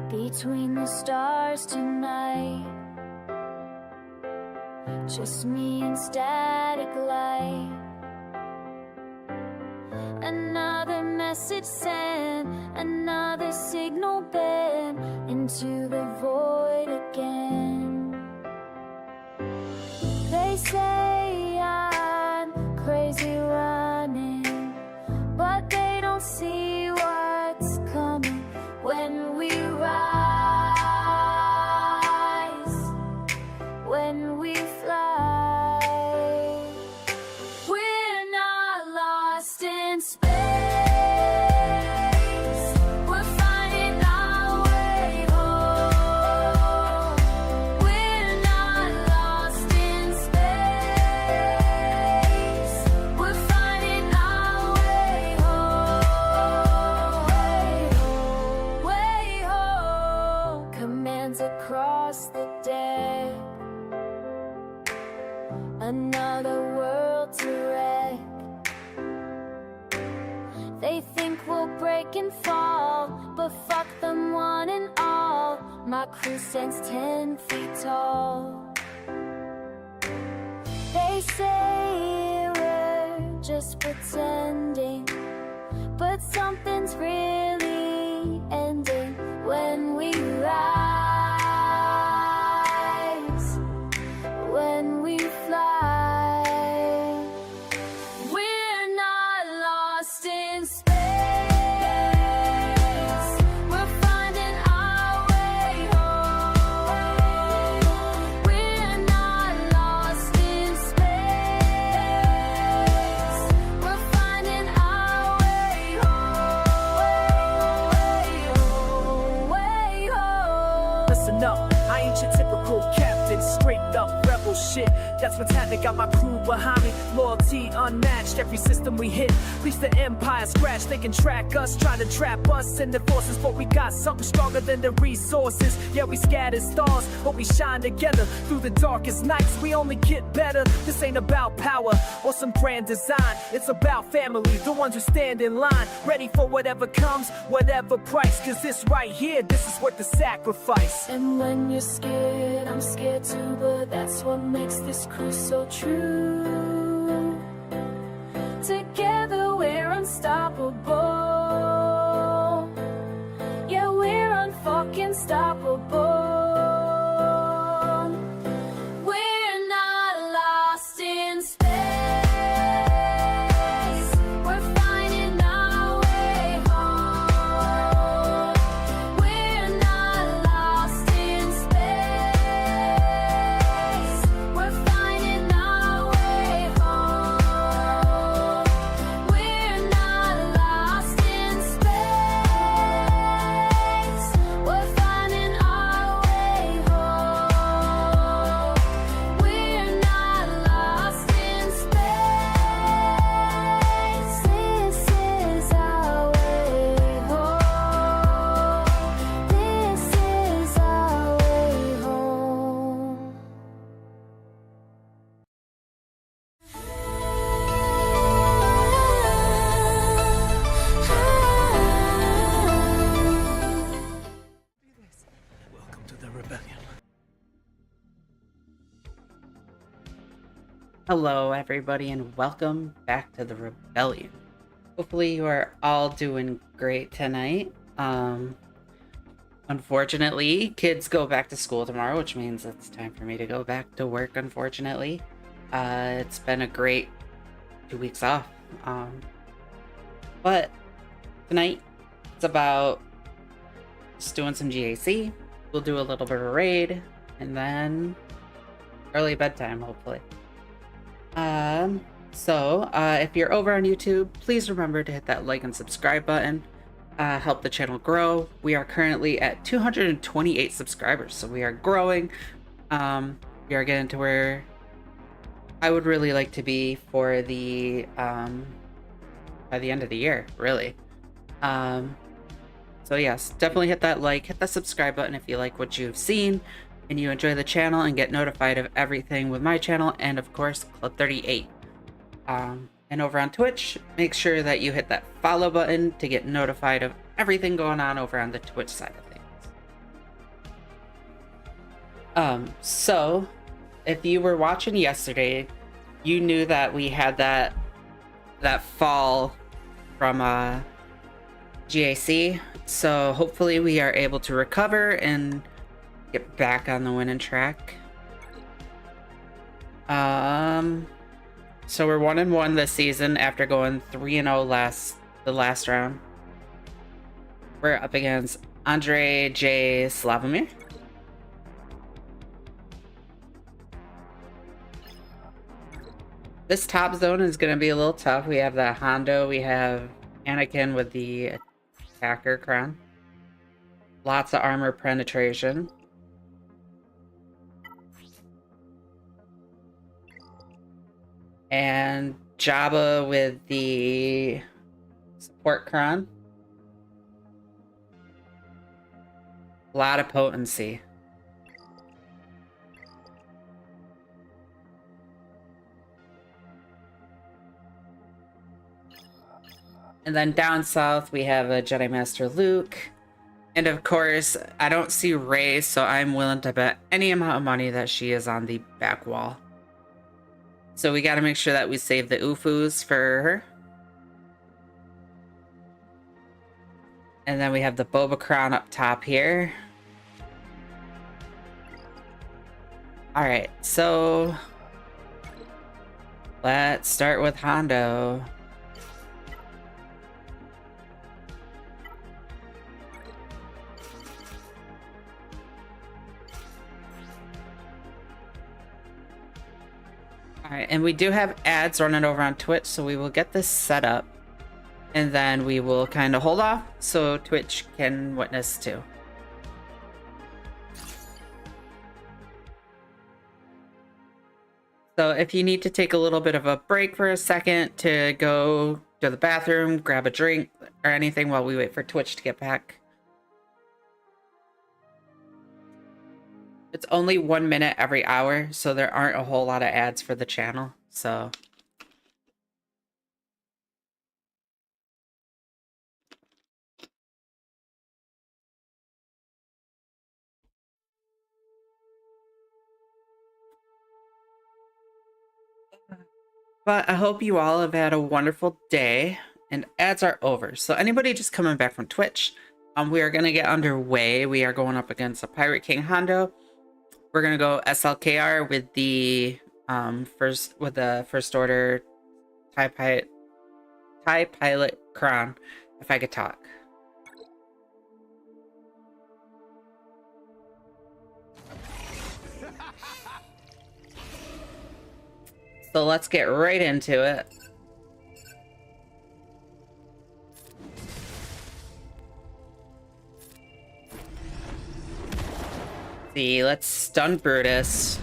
between the stars tonight. Just me and static light. Another message sent, another signal bent into the void again. They say I'm crazy running, but they don't see what's coming when we rise, when we fly. We're not lost in space. We're finding our way home. We're not lost in space. We're finding our way home. Way home. Commands across the deck. Another world to wreck. They think we'll break and fall, but fuck them one and all. My crew stands 10 feet tall. They say we're just pretending, but something's really ending when we rise, when we fly. We're not lost in space. We're finding our way home. We're not lost in space. We're finding our way home. Way home. Listen up, I ain't your typical captain, straight up rebel shit. That's what's happening, got my crew behind me. Loyalty unmatched, every system we hit leaves the empire scratched. They can track us, try to trap us in the forces, but we got something stronger than the resources. Yeah, we scatter stars, but we shine together through the darkest nights. We only get better. This ain't about power or some grand design. It's about family, the ones who stand in line, ready for whatever comes, whatever price. Cause this right here, this is worth the sacrifice. And when you're scared, I'm scared too, but that's what makes this crew so true. Together we're unstoppable. Yeah, we're unfucking stoppable. We're not lost in space. We're finding our way home. We're not lost in space. We're finding our way home. We're not lost in space. We're finding our way home. We're not lost in space. This is our way home. This is our way home. Welcome to the rebellion. Hello, everybody, and welcome back to the Rebellion. Hopefully, you are all doing great tonight. Unfortunately, kids go back to school tomorrow, which means it's time for me to go back to work, unfortunately. It's been a great 2 weeks off. But tonight, it's about just doing some GAC. We'll do a little bit of raid, and then early bedtime, hopefully. If you're over on YouTube, please remember to hit that like and subscribe button. Help the channel grow. We are currently at 228 subscribers, so we are growing. We are getting to where I would really like to be for the by the end of the year, really. So yes, definitely hit that like, hit that subscribe button if you like what you've seen and you enjoy the channel and get notified of everything with my channel and of course Club 38. And over on Twitch, make sure that you hit that follow button to get notified of everything going on over on the Twitch side of things. So if you were watching yesterday, you knew that we had that fall from GAC. So hopefully we are able to recover and get back on the winning track. So we're 1-1 this season after going 3-0 the last round. We're up against Andre J. Slavomir. This top zone is going to be a little tough. We have the Hondo, we have Anakin with the attacker crown. Lots of armor penetration. And Jabba with the support crown. A lot of potency. And then down south, we have a Jedi Master Luke. And of course, I don't see Rey, so I'm willing to bet any amount of money that she is on the back wall. So we got to make sure that we save the Ufus for her. And then we have the Boba Crown up top here. Alright, so let's start with Hondo. Alright, and we do have ads running over on Twitch, so we will get this set up. And then we will kind of hold off so Twitch can witness too. So if you need to take a little bit of a break for a second to go to the bathroom, grab a drink, or anything while we wait for Twitch to get back. It's only 1 minute every hour, so there aren't a whole lot of ads for the channel, so... But I hope you all have had a wonderful day, and ads are over. So anybody just coming back from Twitch, we are going to get underway. We are going up against a Pirate King Hondo. We're going to go SLKR with the first order TIE Pilot Crown, if I could talk. So let's get right into it. See, let's stun Brutus.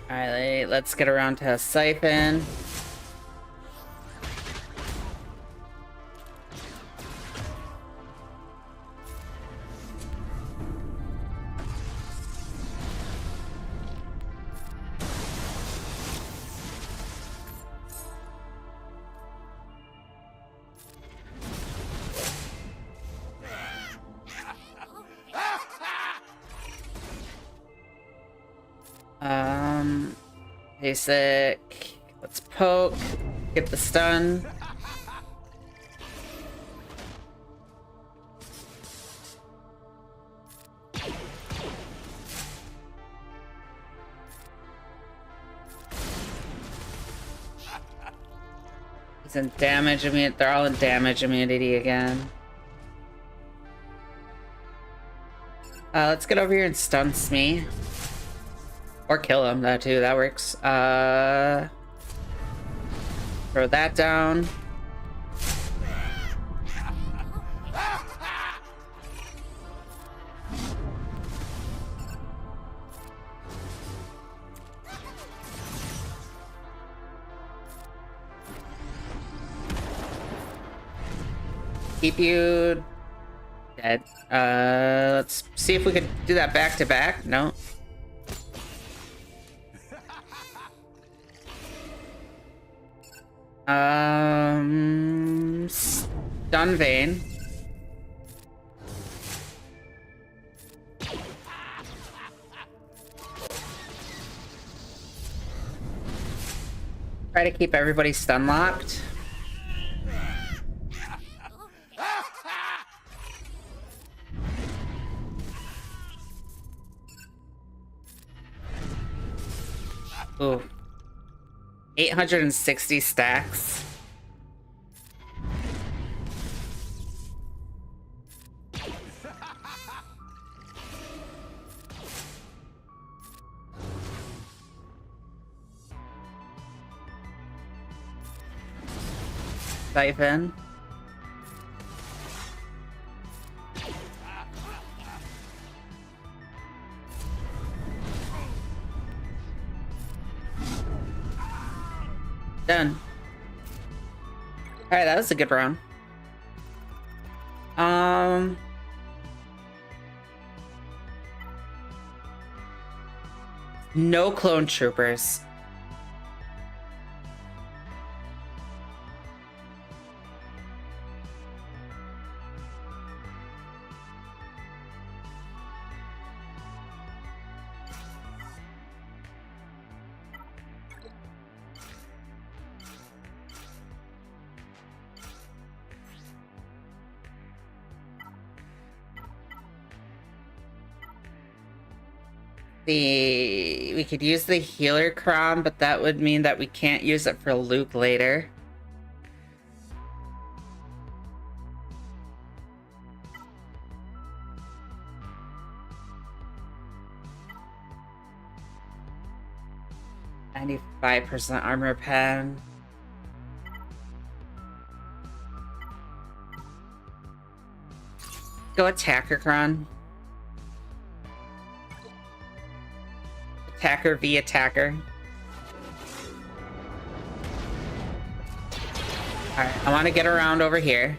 Alright, let's get around to a Siphon. Basic. Let's poke. Get the stun. He's in damage immunity. They're all in damage immunity again. Let's get over here and stun Smee. Or kill him, that too, that works. Throw that down. keep you dead. Let's see if we could do that back to back. No. Stun Vein. Try to keep everybody stun locked. Ooh. 860 stacks. Siphon. Done. Alright, that was a good round. No clone troopers. We could use the healer crown, but that would mean that we can't use it for Luke later. %95 armor pen. Go attacker crown. Attacker v attacker. Alright, I want to get around over here.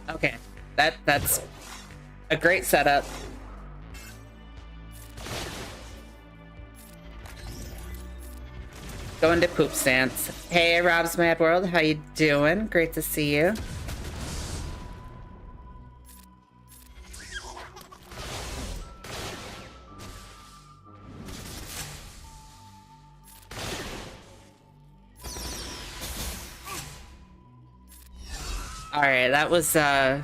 Okay, that's a great setup. Go into poop stance. Hey, Rob's Mad World, how you doing? Great to see you. Alright, that was, I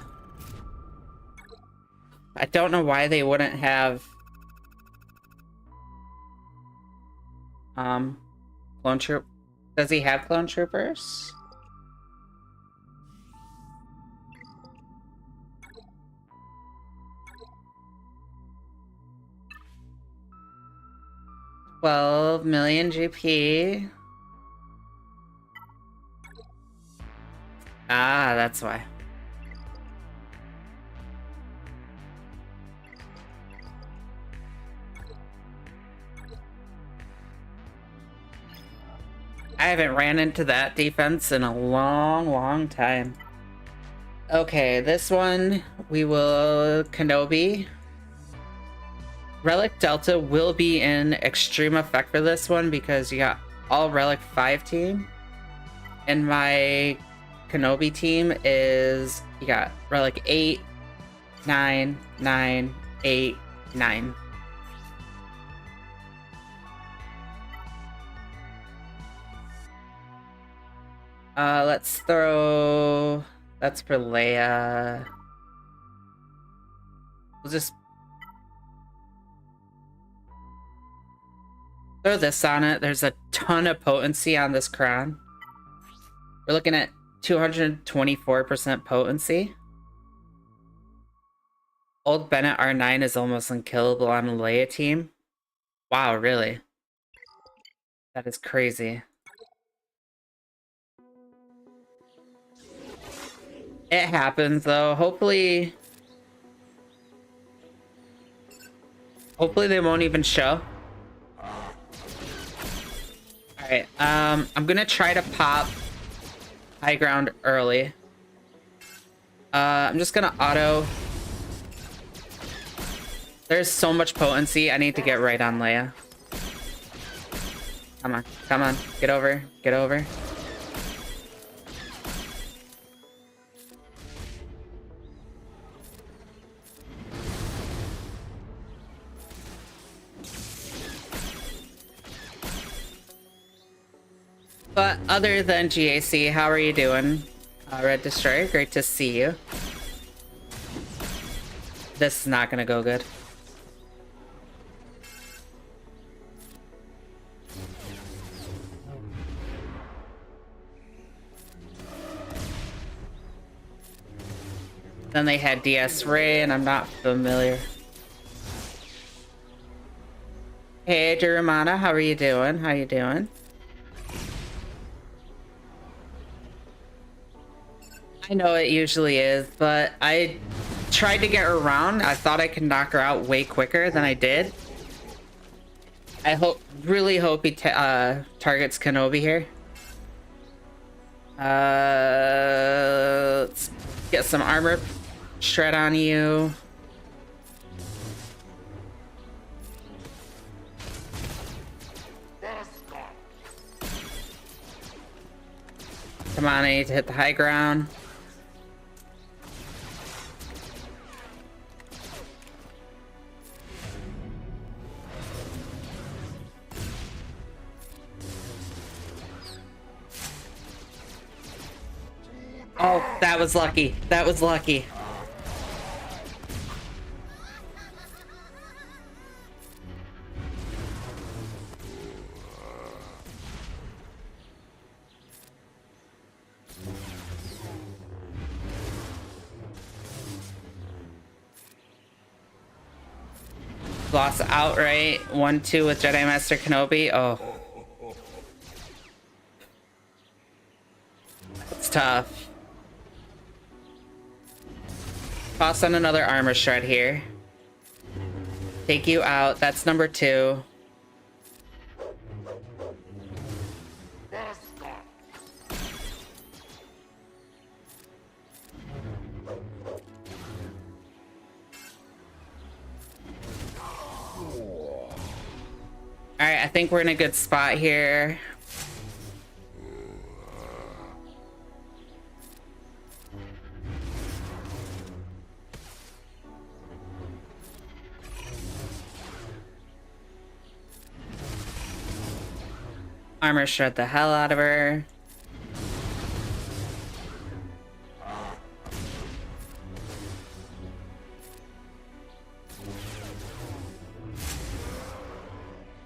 don't know why they wouldn't have, clone troop. Does he have clone troopers? $12 million GP. Ah, that's why. I haven't ran into that defense in a long time. Okay, this one we will Kenobi. Relic Delta will be in extreme effect for this one because you got all Relic 5 team. And my Kenobi team is, you got Relic 8, 9, 9, 8, 9. Let's throw... That's for Leia. We'll just throw this on it. There's a ton of potency on this crown. We're looking at 224% potency. Old Bennett R9 is almost unkillable on a Leia team. Wow, really? That is crazy. It happens though. Hopefully they won't even show. Alright, I'm gonna try to pop high ground early. I'm just gonna auto. There's so much potency. I need to get right on Leia. Come on, come on. Get over, get over. But other than GAC, how are you doing? Red Destroyer, great to see you. This is not gonna go good. Then they had DS Ray, and I'm not familiar. Hey, Durumana, how are you doing? How you doing? I know it usually is, but I tried to get her around. I thought I could knock her out way quicker than I did. I really hope he targets Kenobi here. Let's get some armor shred on you. Come on, I need to hit the high ground. Oh, that was lucky. That was lucky. Lost outright. 1-2 with Jedi Master Kenobi. Oh. It's tough. Toss on another armor shred here. Take you out. That's number 2. Alright, I think we're in a good spot here. Armor shred the hell out of her.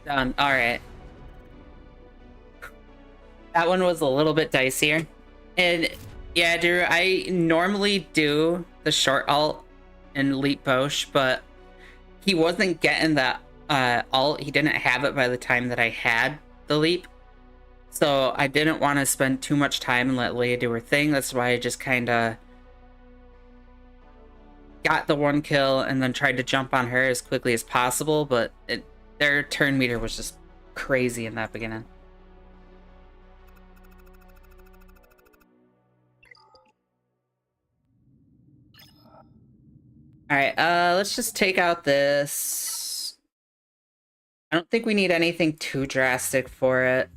Done. All right. That one was a little bit dicier. And yeah, Drew, I normally do the short alt in Leap Bosch, but he wasn't getting that alt. He didn't have it by the time that I had the leap. So I didn't want to spend too much time and let Leia do her thing. That's why I just kind of got the 1 kill and then tried to jump on her as quickly as possible. But their turn meter was just crazy in that beginning. Alright, let's just take out this. I don't think we need anything too drastic for it.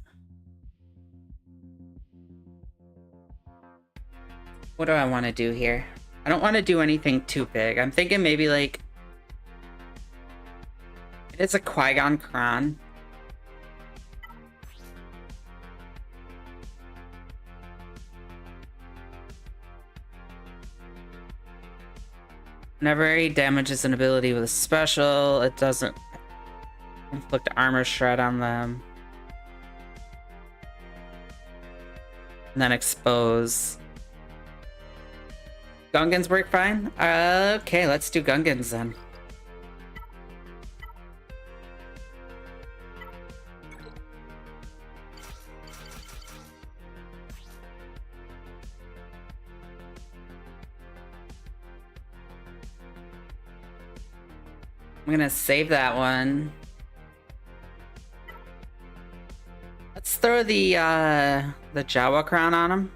What do I want to do here? I don't want to do anything too big. I'm thinking maybe like... It's a Qui-Gon Kron. Whenever he damages an ability with a special, it doesn't inflict armor shred on them. And then expose. Gungans work fine? Okay, let's do Gungans then. I'm gonna save that one. Let's throw the Jawa crown on him.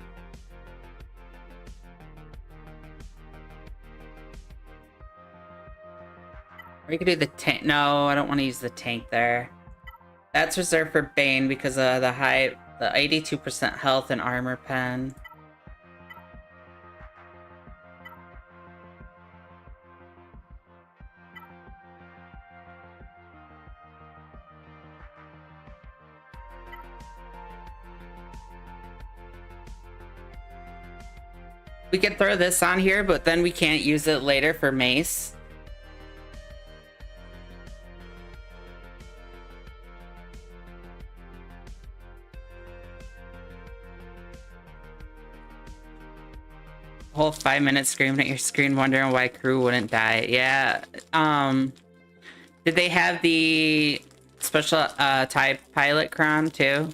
Or you could do the tank. No, I don't want to use the tank there. That's reserved for Bane because of the 82% health and armor pen. We could throw this on here, but then we can't use it later for Mace. Whole 5 minutes screaming at your screen wondering why crew wouldn't die. Yeah. Did they have the special TIE pilot crown too?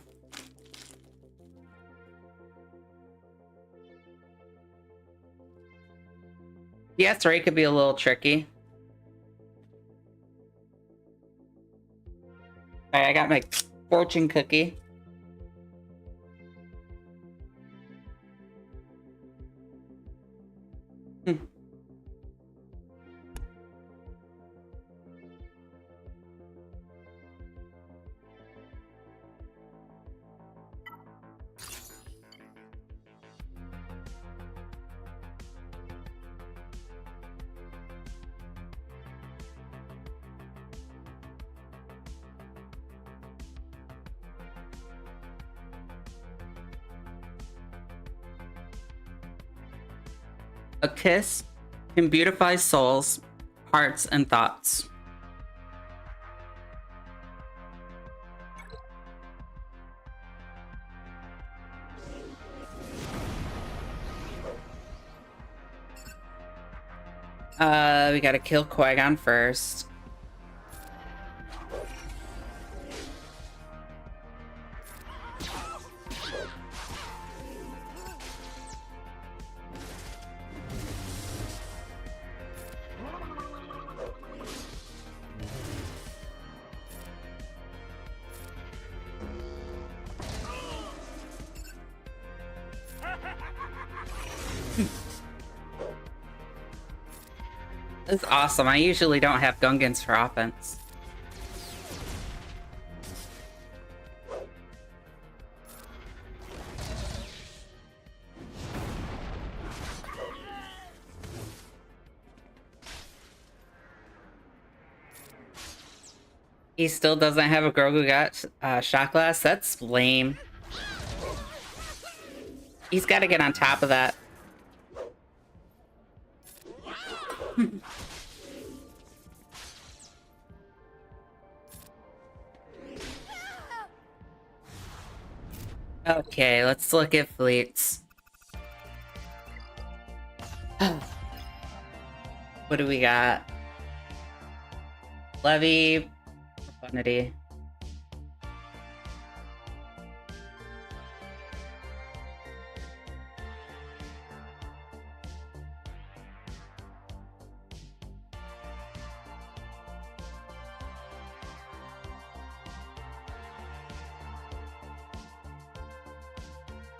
Yes, right, could be a little tricky. Alright, I got my fortune cookie. A kiss can beautify souls, hearts, and thoughts. We gotta kill Qui-Gon first. This is awesome. I usually don't have Gungans for offense. He still doesn't have a Grogu got shot glass? That's lame. He's got to get on top of that. Okay, let's look at fleets. What do we got? Levy, Profundity.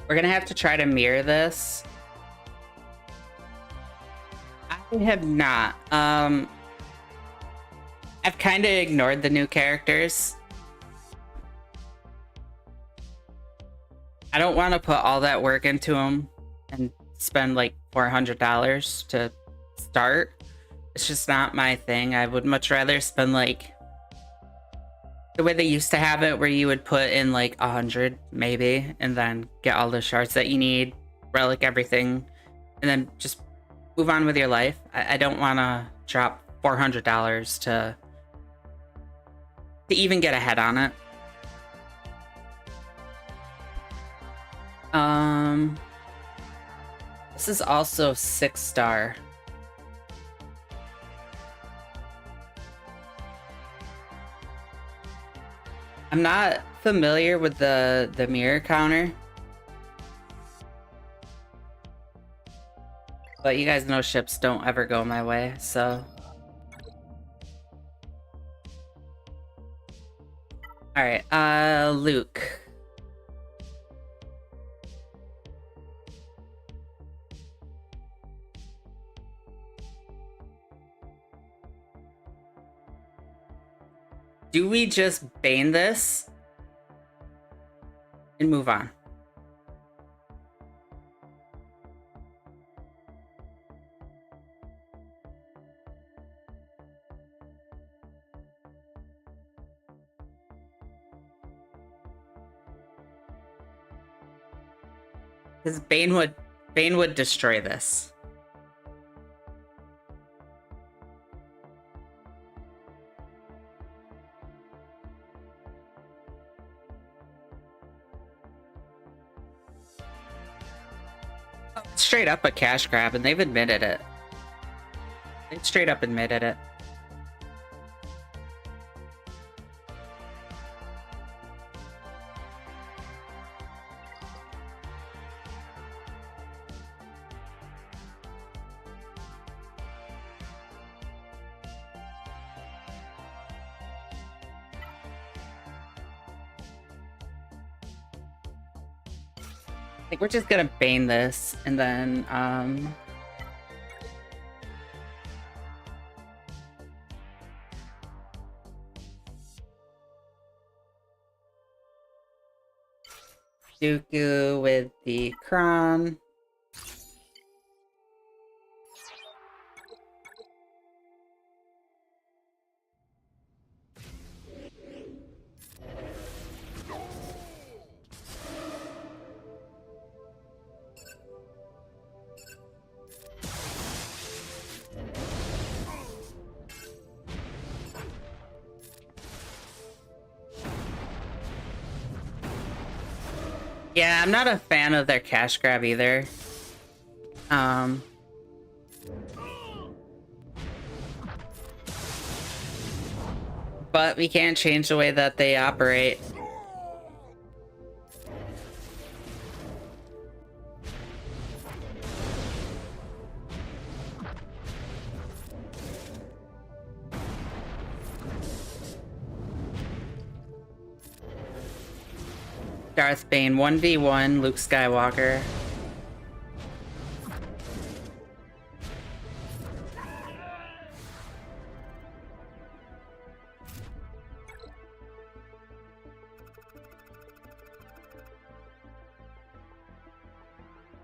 We're gonna have to try to mirror this. I have not. I've kind of ignored the new characters. I don't want to put all that work into them and spend like $400 to start. It's just not my thing. I would much rather spend like the way they used to have it, where you would put in like 100 maybe, and then get all the shards that you need, relic everything, and then just move on with your life. I don't want to drop $400 to even get ahead on it. This is also 6-star. I'm not familiar with the mirror counter, but you guys know ships don't ever go my way, so Alright, Luke. Do we just bane this and move on? Because Bane would destroy this. Straight up a cash grab, and they've admitted it. They straight up admitted it. I think we're just gonna bane this, and then, Dooku with the Kron. Yeah, I'm not a fan of their cash grab either. But we can't change the way that they operate. Darth Bane 1v1 Luke Skywalker.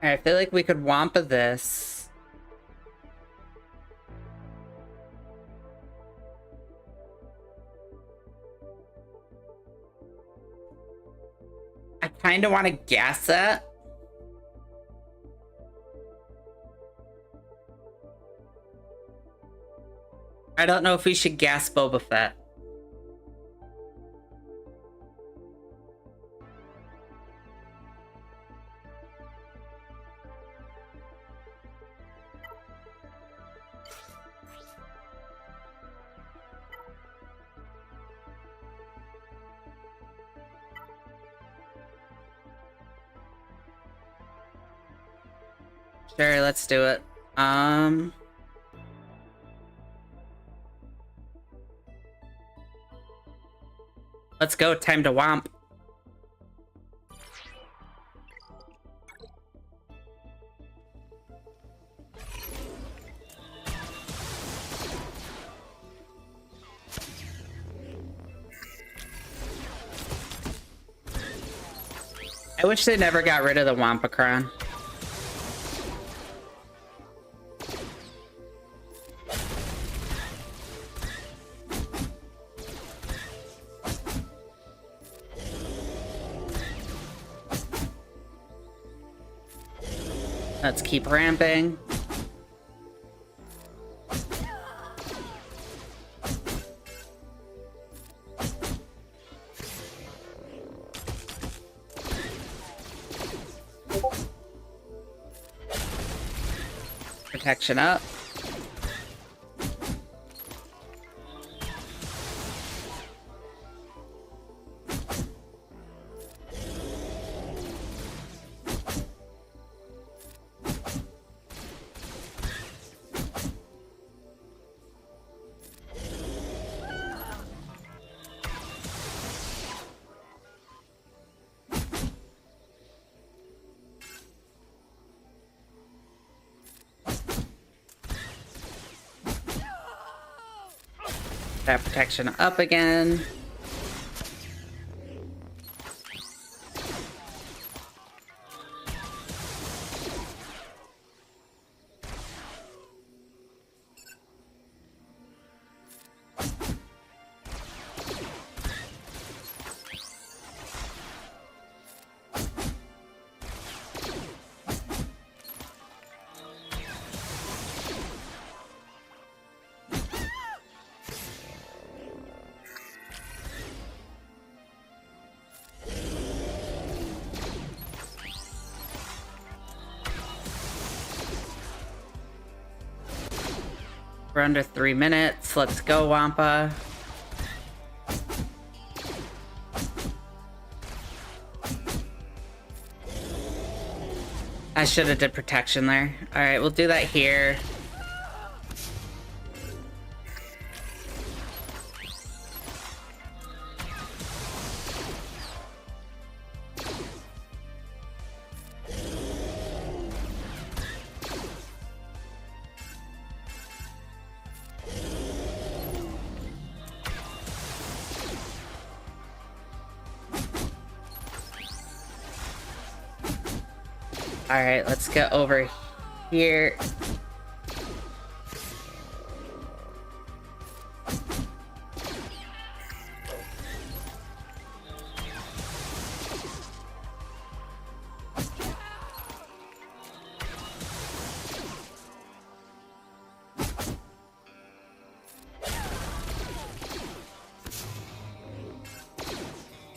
I feel like we could Wampa this. I kind of want to gas that. I don't know if we should gas Boba Fett. Sure, let's do it. Let's go. Time to womp. I wish they never got rid of the Wampacron. Let's keep ramping. Protection up. That protection up again. We're under 3 minutes. Let's go, Wampa. I should have did protection there. All right, we'll do that here. All right, let's get over here.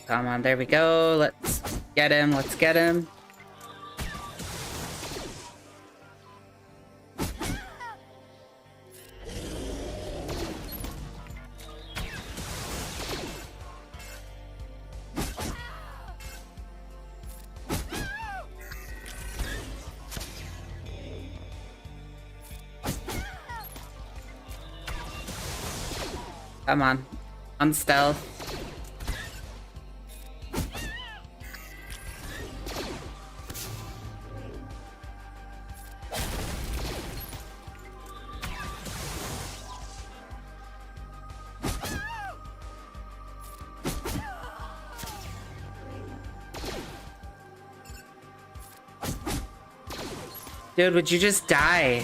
Come on, there we go. Let's get him. Let's get him. Come on. Unstealth. Dude, would you just die?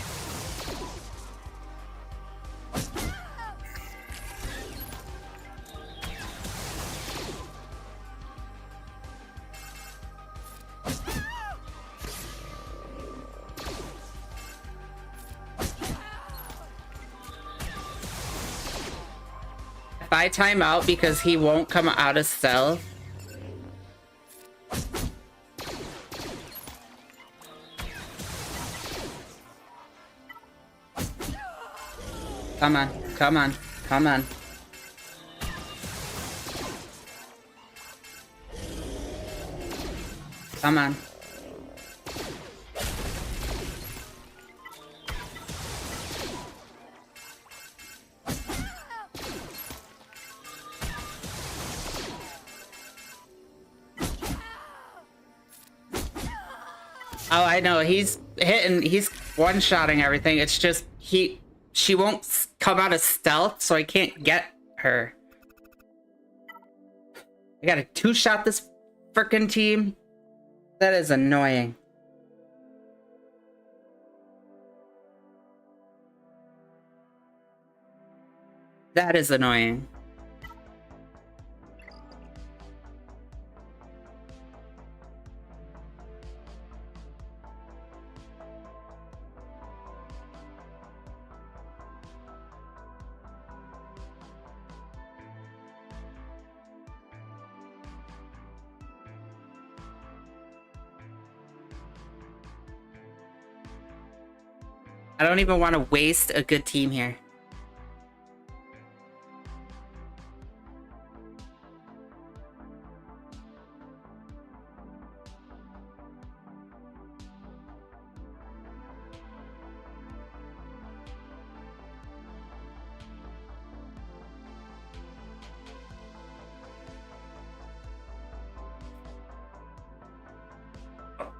If I time out because he won't come out of stealth. Come on, come on, come on. Come on. Oh, I know. He's hitting, he's one-shotting everything. It's just, she won't come out of stealth, so I can't get her. I gotta two-shot this frickin' team. That is annoying. That is annoying. I don't even want to waste a good team here.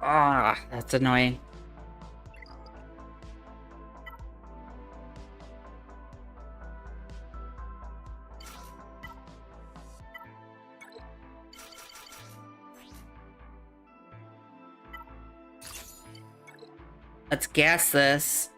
Ah, that's annoying. Let's gas this.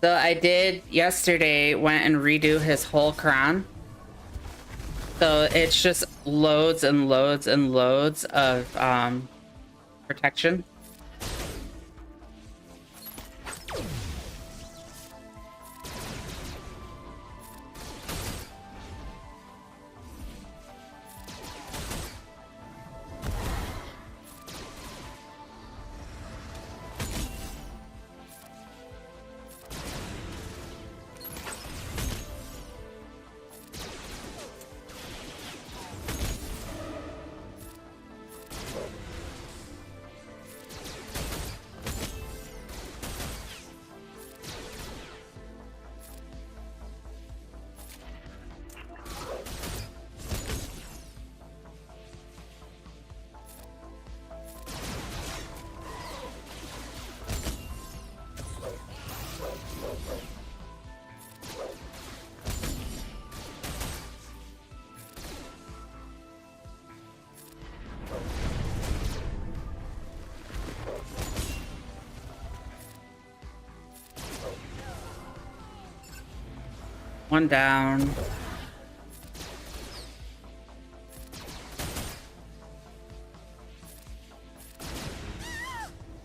So I did yesterday, went and redo his whole cron. So it's just loads and loads and loads of protection. One down.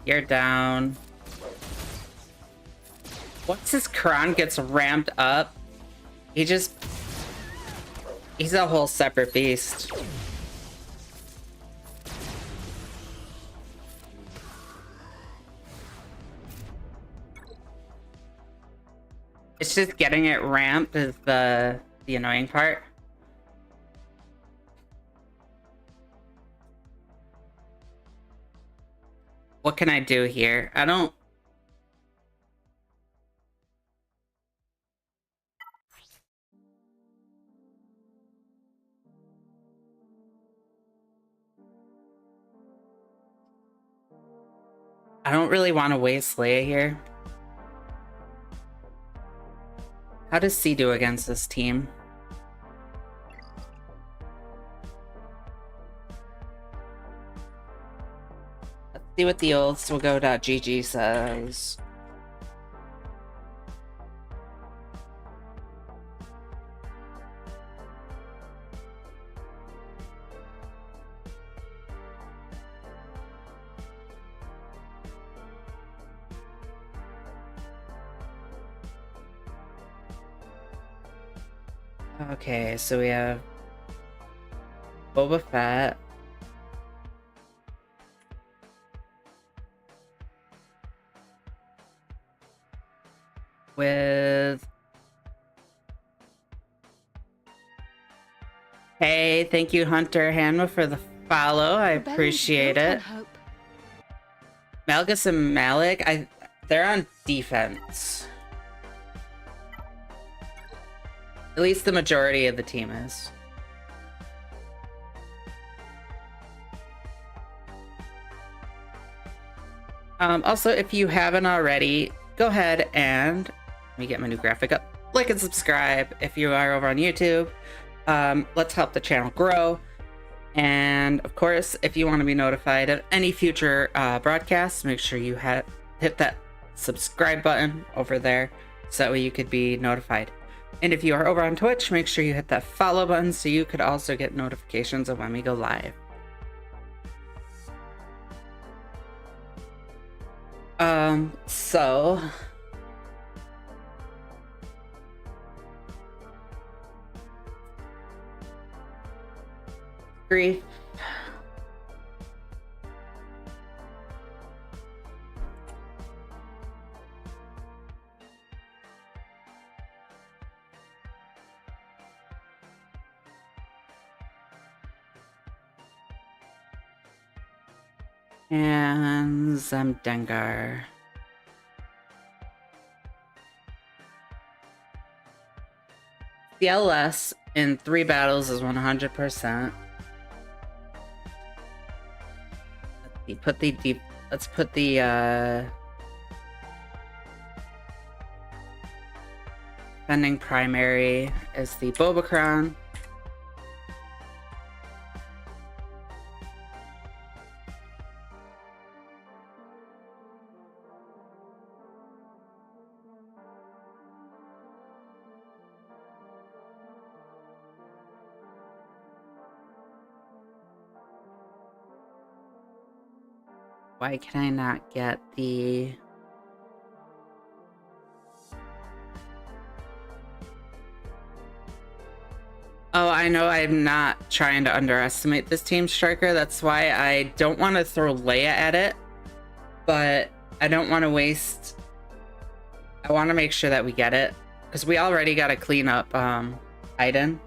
You're down. Once his cron gets ramped up, he's a whole separate beast. It's just getting it ramped is the annoying part. What can I do here? I don't really want to waste Leia here. How does C do against this team? Let's see what the old SWGO.GG says. Okay, so we have Boba Fett. With... Hey, thank you, Hunter Hanma, for the follow. I appreciate it. Malgus and Malik, they're on defense. At least the majority of the team is. Also, if you haven't already, go ahead and let me get my new graphic up. Like and subscribe if you are over on YouTube. Let's help the channel grow. And of course, if you want to be notified of any future broadcasts, make sure you hit that subscribe button over there so that way you could be notified. And if you are over on Twitch, make sure you hit that follow button so you could also get notifications of when we go live. So grief. And Zemdengar. CLS in 3 battles is 100%. Let's put the defending primary as the Bobacron. Why can I not get the... Oh, I know I'm not trying to underestimate this team striker. That's why I don't want to throw Leia at it. But I don't want to waste... I want to make sure that we get it. Because we already got to clean up Iden.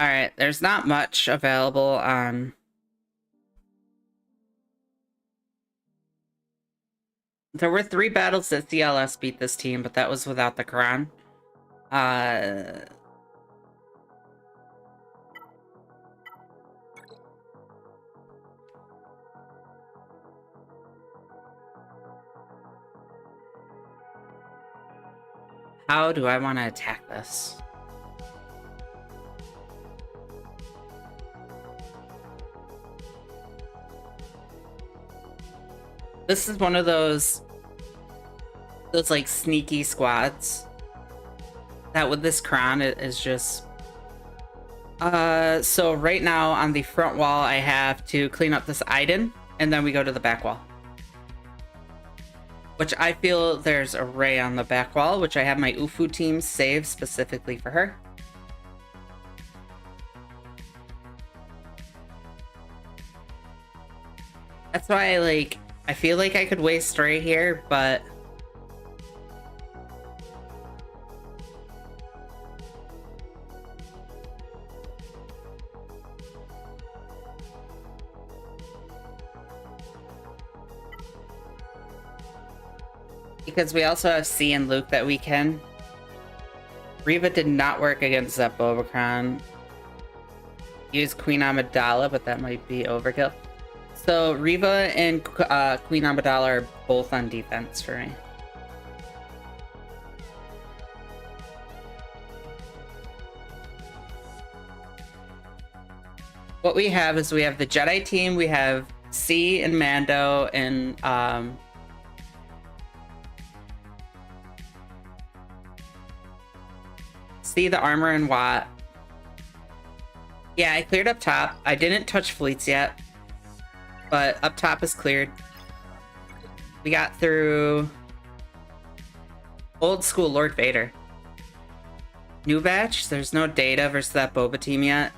Alright, there's not much available on... There were 3 battles that CLS beat this team, but that was without the Quran. How do I want to attack this? This is one of those like sneaky squads that with this crown it is just so right now on the front wall I have to clean up this Iden and then we go to the back wall, which I feel there's a Rey on the back wall, which I have my Ufu team saved specifically for her. That's why I feel like I could waste Rey here, but because we also have C and Luke that we can. Reva did not work against that Bobacron. Use Queen Amidala, but that might be overkill. So Reva and Queen Amidala are both on defense for me. What we have is we have the Jedi team, we have C and Mando and C the armor and Watt. Yeah, I cleared up top. I didn't touch fleets yet, but up top is cleared. We got through old school Lord Vader. New batch, there's no data versus that Boba team yet.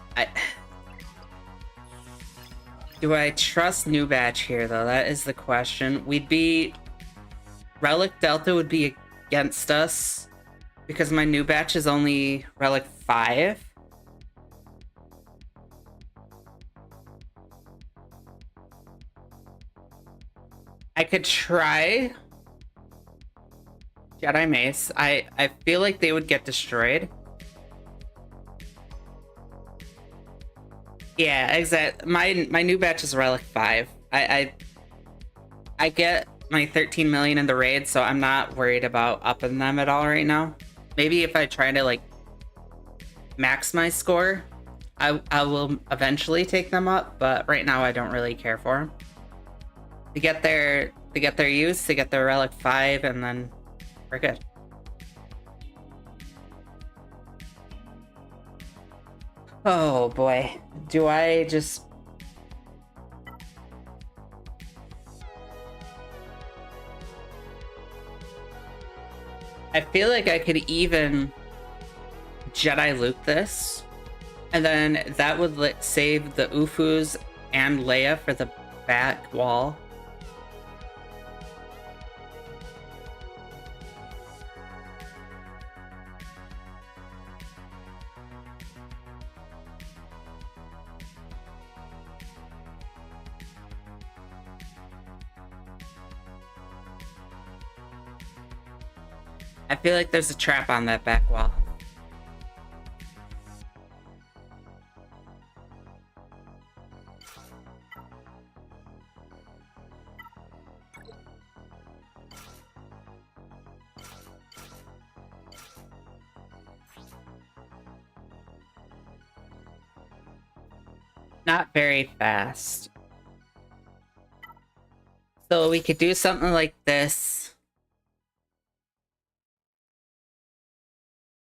Do I trust new batch here though? That is the question. We'd be... Relic Delta would be against us because my new batch is only Relic 5. I could try Jedi Mace. I feel like they would get destroyed. Yeah, exact. My new batch is Relic 5. I get my 13 million in the raid, so I'm not worried about upping them at all right now. Maybe if I try to like max my score, I will eventually take them up, but right now I don't really care for them. To get their use, to get their Relic 5, and then we're good. Oh boy. Do I just... I feel like I could even Jedi Luke this, and then that would save the Ufus and Leia for the back wall. I feel like there's a trap on that back wall. Not very fast. So we could do something like this.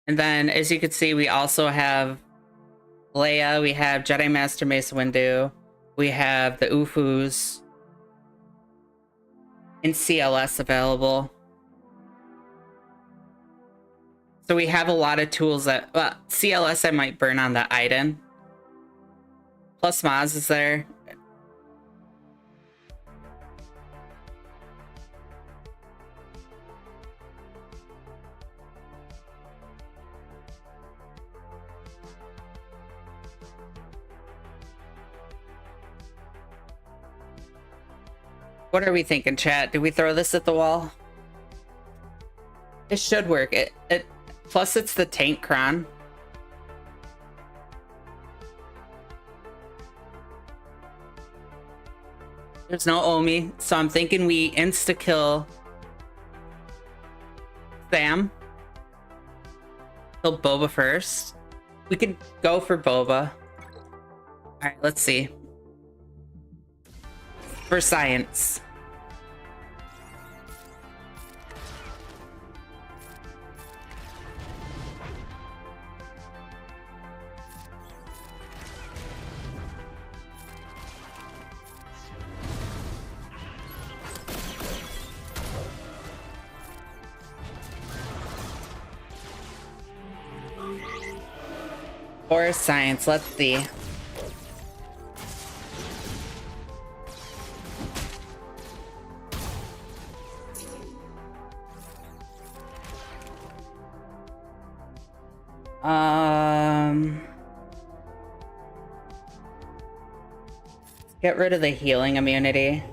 And then, as you can see, we also have Leia, we have Jedi Master Mace Windu, we have the Ufus, and CLS available. So we have a lot of tools that... Well, CLS I might burn on the Iden. Plus Maz is there. What are we thinking, chat? Do we throw this at the wall? It should work. Plus it's the tank cron. There's no Omi, so I'm thinking we insta-kill Sam. Kill Boba first. We could go for Boba. Alright, let's see. For science. For science, let's see. Get rid of the healing immunity.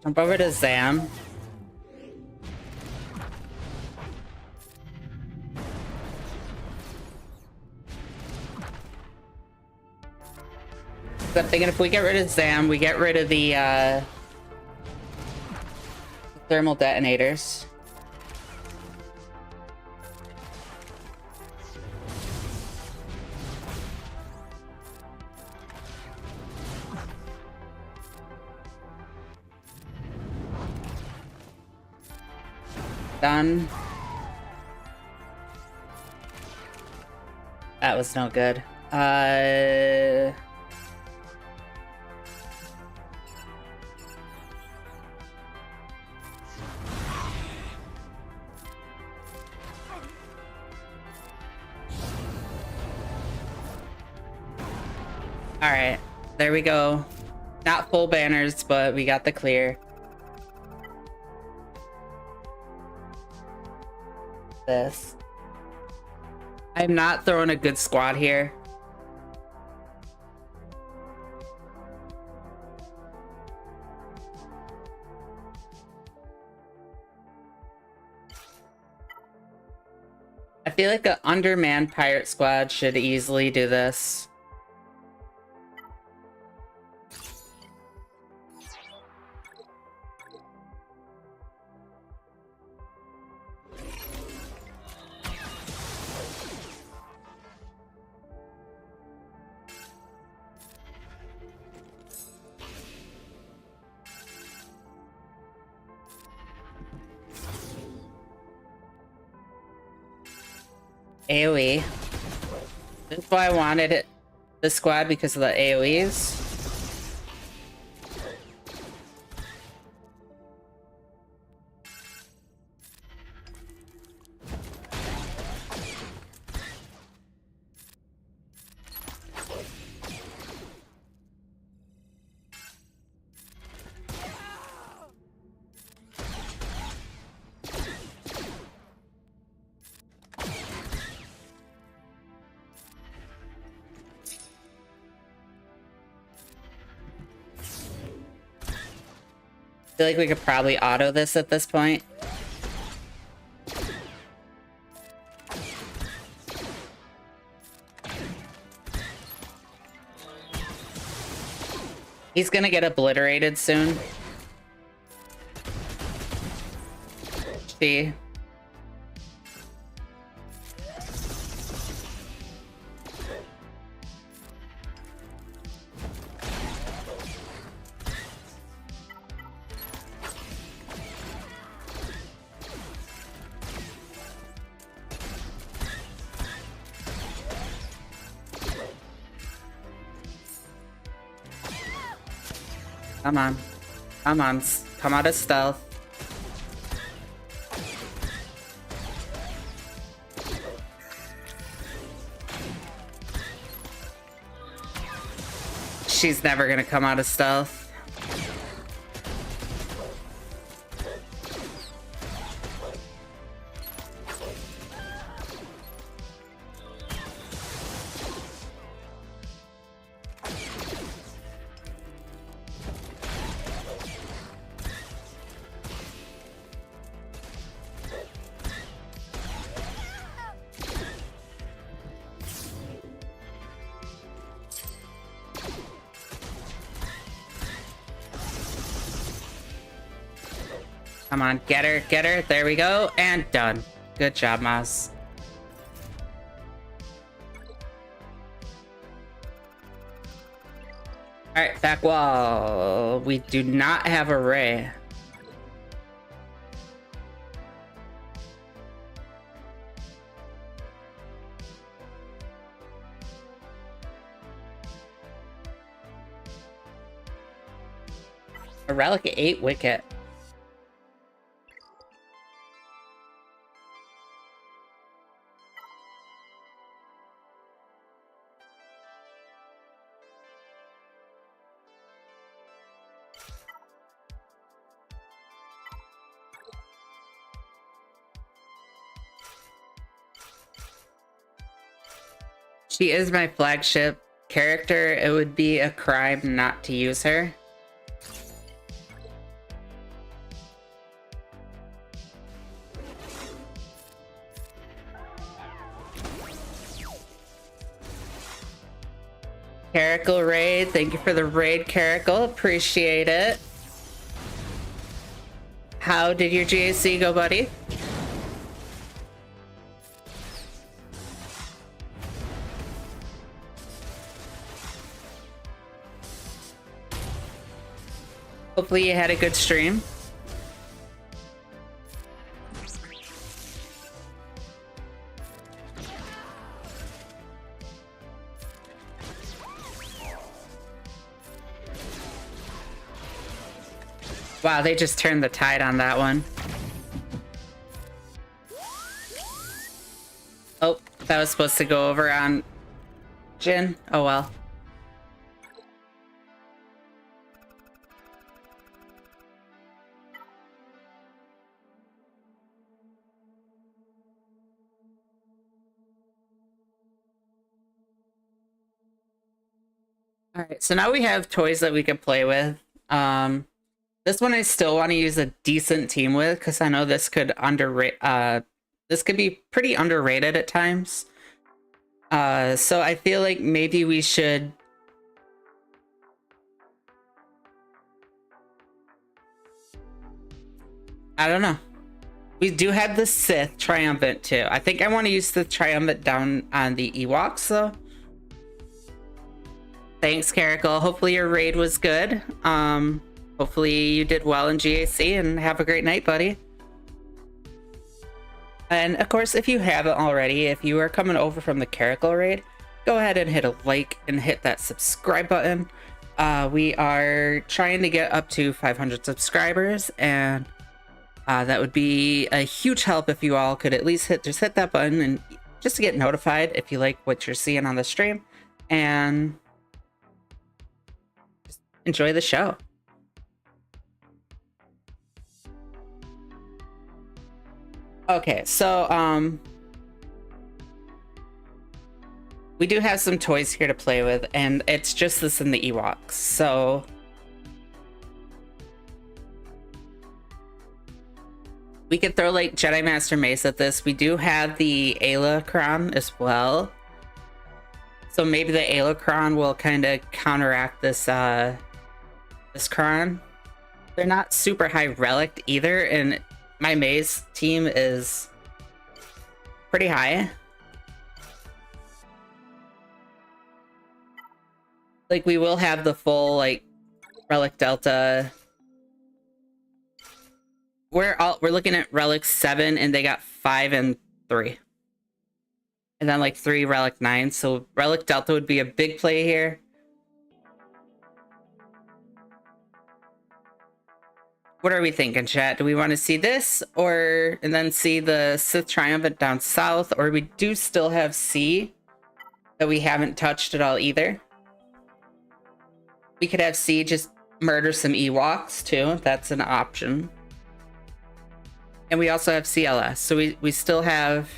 Jump over to Zam. So I'm thinking if we get rid of Zam, we get rid of the thermal detonators. Done. That was no good. Alright, there we go. Not full banners, but we got the clear. This. I'm not throwing a good squad here. I feel like an undermanned pirate squad should easily do this. AoE. This is why I wanted it, this squad, because of the AoEs. feel like we could probably auto this at this point. He's gonna get obliterated soon. See? Come on. Come on. Come out of stealth. She's never gonna come out of stealth. Come on, get her, get her. There we go, and done. Good job, Mouse. Alright, back wall. We do not have a ray. A relic 8 wicket. She is my flagship character. It would be a crime not to use her. Caracal raid. Thank you for the raid, Caracal. Appreciate it. How did your GAC go, buddy? Hopefully you had a good stream. Wow, they just turned the tide on that one. Oh, that was supposed to go over on Jin. Oh well. All right, so now we have toys that we can play with. This one I still want to use a decent team with because I know this could this could be pretty underrated at times. So I feel like maybe we should I don't know. We do have the Sith Triumphant too. I think I want to use the Triumphant down on the Ewoks though. Thanks, Caracal. Hopefully your raid was good. Hopefully you did well in GAC and have a great night, buddy. And of course, if you haven't already, if you are coming over from the Caracal raid, go ahead and hit a like and hit that subscribe button. We are trying to get up to 500 subscribers, and that would be a huge help if you all could at least hit that button and just to get notified if you like what you're seeing on the stream, and just enjoy the show. Okay, so we do have some toys here to play with, and it's just this in the Ewoks. So We could throw like Jedi Master Mace at this. We do have the Ayla Crown as well. So maybe the Ayla Crown will kind of counteract this this Crown. They're not super high relic either, and my Maze team is pretty high. Like, we will have the full like relic delta. We're looking at relic 7, and they got 5 and 3, and then like 3 relic 9. So relic delta would be a big play here. What are we thinking, chat? Do we want to see this, or and then see the Sith Triumphant down south, or we do still have C that we haven't touched at all either? We could have C just murder some Ewoks too. That's an option. And we also have CLS, so we still have.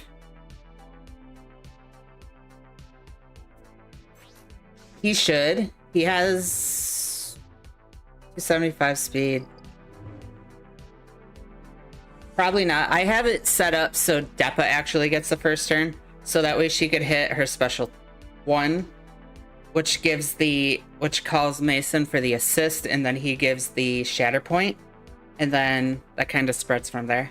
He should. He has 275 speed. Probably not. I have it set up so Deppa actually gets the first turn, so that way she could hit her special 1, which calls Mason for the assist, and then he gives the shatter point, and then that kind of spreads from there.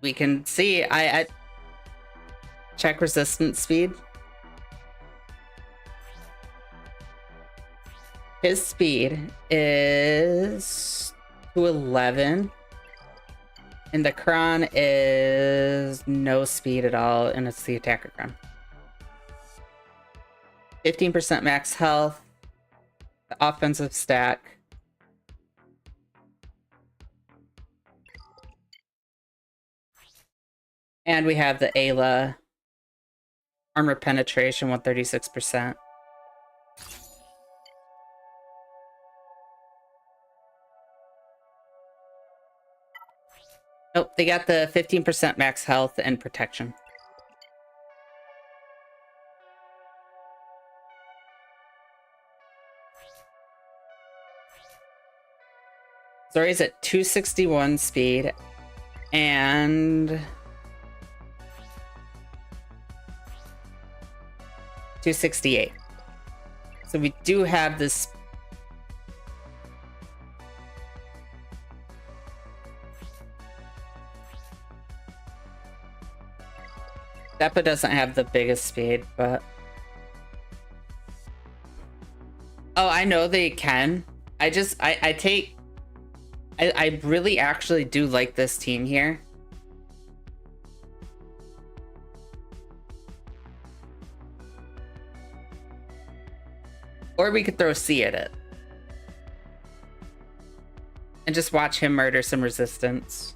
We can see, I check resistance speed. His speed is 211, and the Kron is no speed at all, and it's the attacker Kron. 15% max health, the offensive stack. And we have the Ayla armor penetration, 136%. Nope, they got the 15% max health and protection. Zori's at 261 speed and 268. So we do have this. Deppa doesn't have the biggest speed, but oh, I know they can. I really actually do like this team here. Or we could throw C at it and just watch him murder some resistance.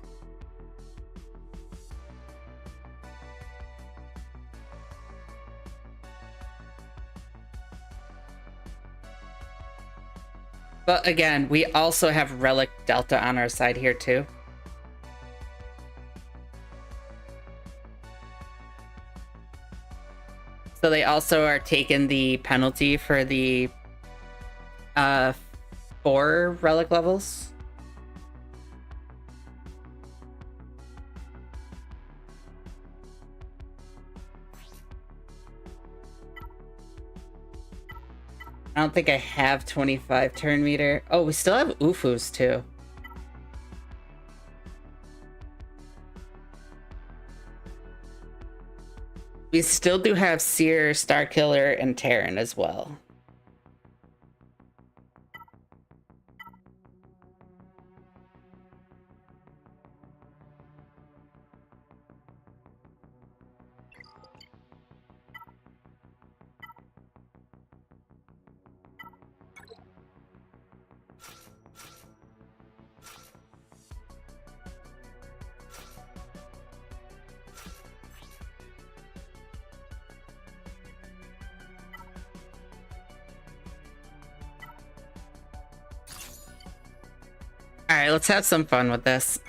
But again, we also have Relic Delta on our side here too. So they also are taking the penalty for the 4 relic levels. I don't think I have 25 turn meter. Oh, we still have Ufus too. We still do have Seer, Starkiller, and Terran as well. Alright, let's have some fun with this.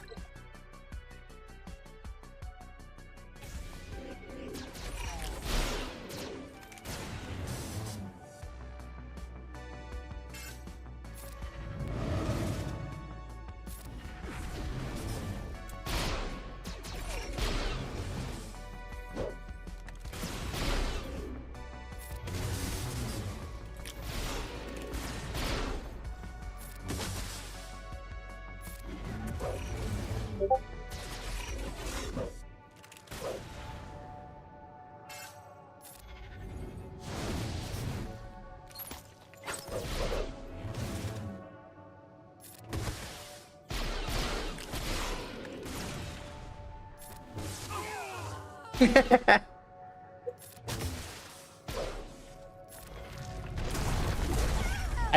I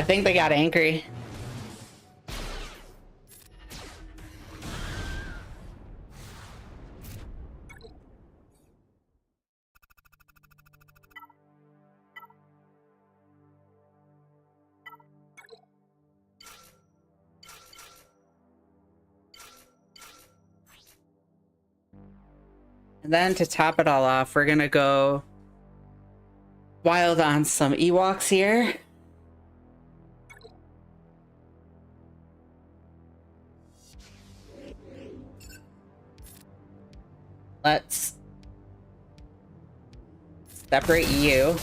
think they got angry. And then to top it all off, we're gonna go wild on some Ewoks here. Let's separate you.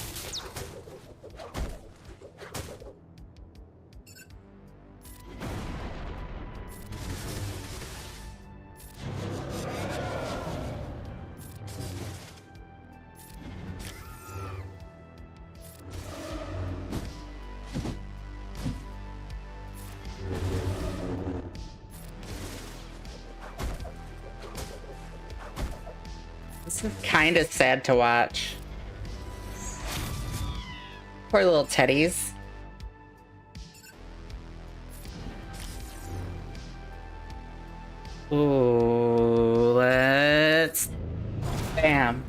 This is kind of sad to watch. Poor little teddies. Ooh, let's... Bam.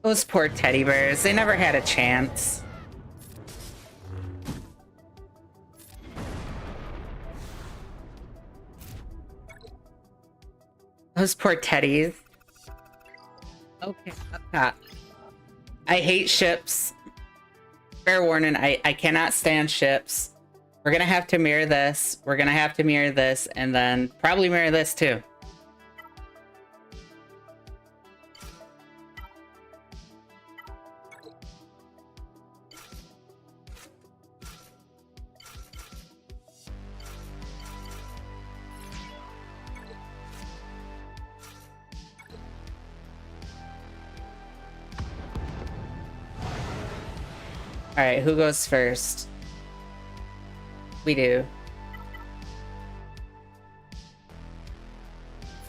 Those poor teddy bears, they never had a chance. Those poor teddies. Okay, up top. I hate ships. Fair warning, I cannot stand ships. We're gonna have to mirror this. We're gonna have to mirror this, and then probably mirror this too. All right, who goes first? We do.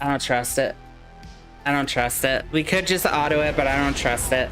I don't trust it. I don't trust it. We could just auto it, but I don't trust it.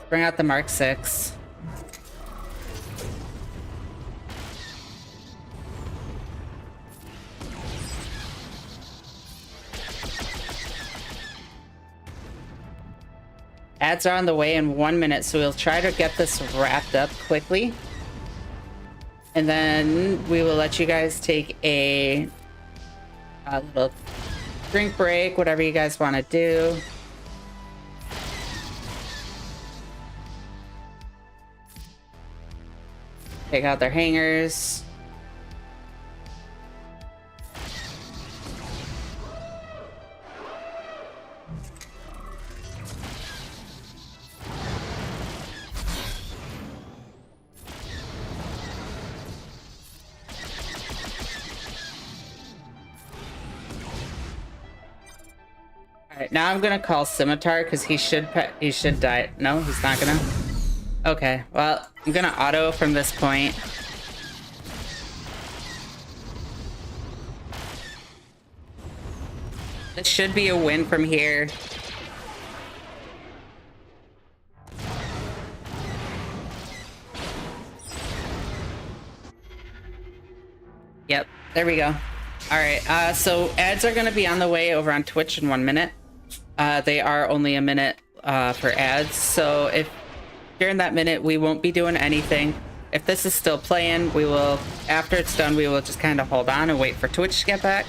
Bring out the Mark 6. Ads are on the way in 1 minute, so we'll try to get this wrapped up quickly. And then we will let you guys take a little drink break, whatever you guys want to do. Take out their hangers. Alright, now I'm gonna call Scimitar because he should die. No, he's not gonna. Okay, well, I'm gonna auto from this point. It should be a win from here. Yep, there we go. Alright, so ads are gonna be on the way over on Twitch in 1 minute. They are only a minute for ads, so if during that minute we won't be doing anything. If this is still playing, we will, after it's done, we will just kind of hold on and wait for Twitch to get back.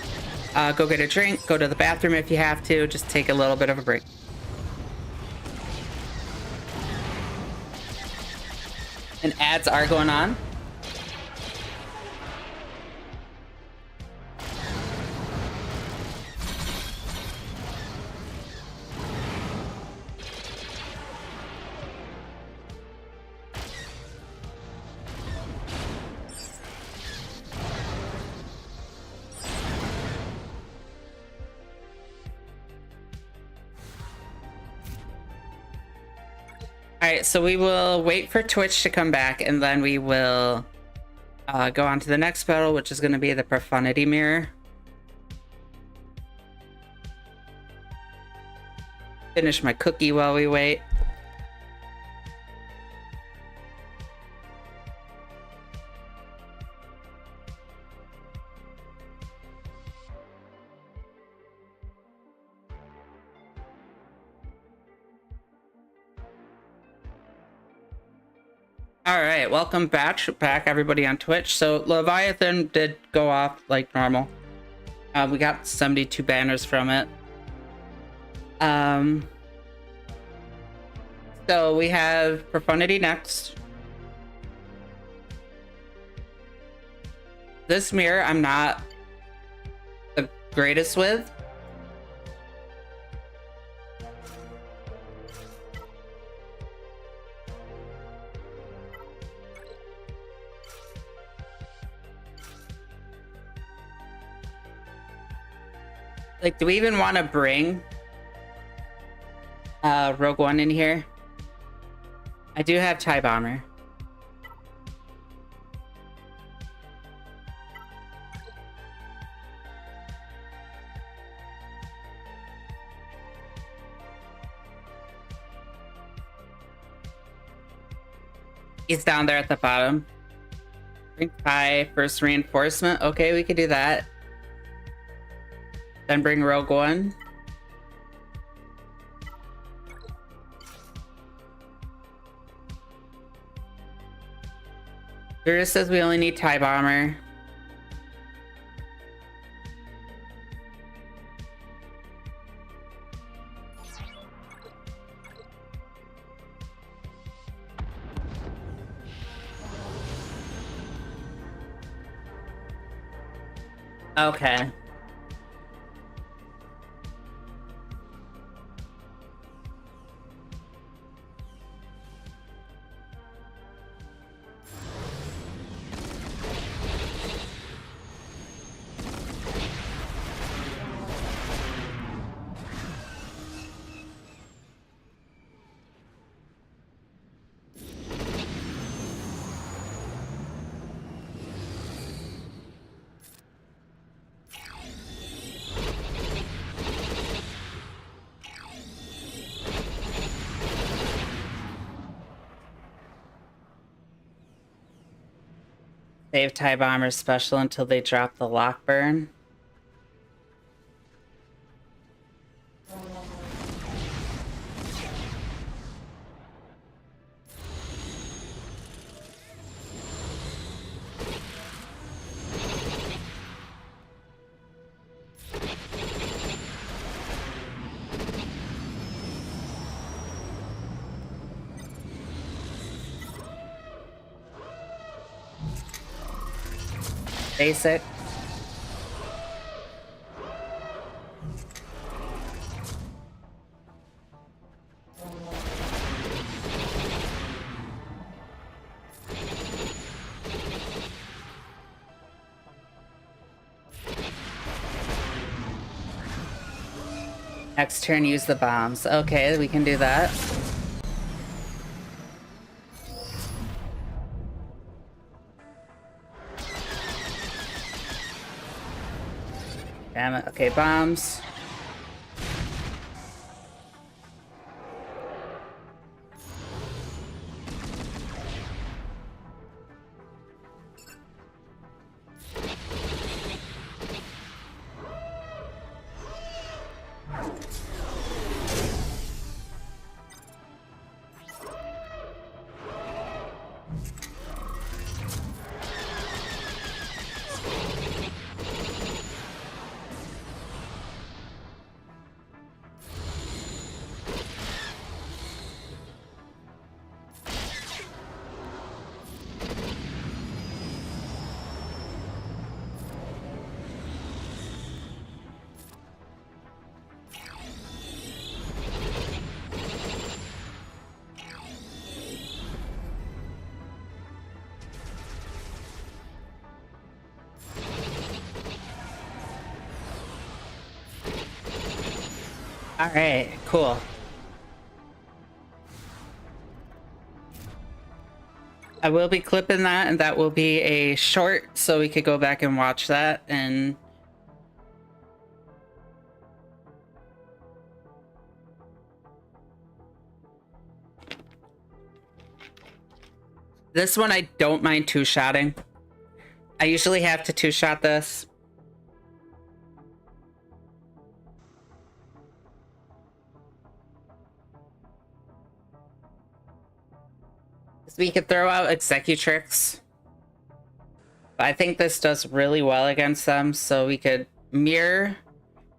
Go get a drink, go to the bathroom if you have to, just take a little bit of a break. And ads are going on. Alright, so we will wait for Twitch to come back, and then we will go on to the next battle, which is going to be the Profundity Mirror. Finish my cookie while we wait. All right, welcome back everybody on Twitch. So Leviathan did go off like normal. We got 72 banners from it. So we have Profundity next. This mirror I'm not the greatest with. Like, do we even want to bring Rogue One in here? I do have TIE Bomber. He's down there at the bottom. Bring TIE, first reinforcement. Okay, we could do that. Then bring Rogue One. Vera says we only need TIE Bomber. Okay. Save TIE Bomber special until they drop the lock burn. Basic. Next turn, use the bombs. Okay, we can do that. Damn it. Okay, bombs. All right, cool. I will be clipping that, and that will be a short, so we could go back and watch that. And this one I don't mind two-shotting. I usually have to two-shot this. We could throw out Executrix. But I think this does really well against them, so we could mirror,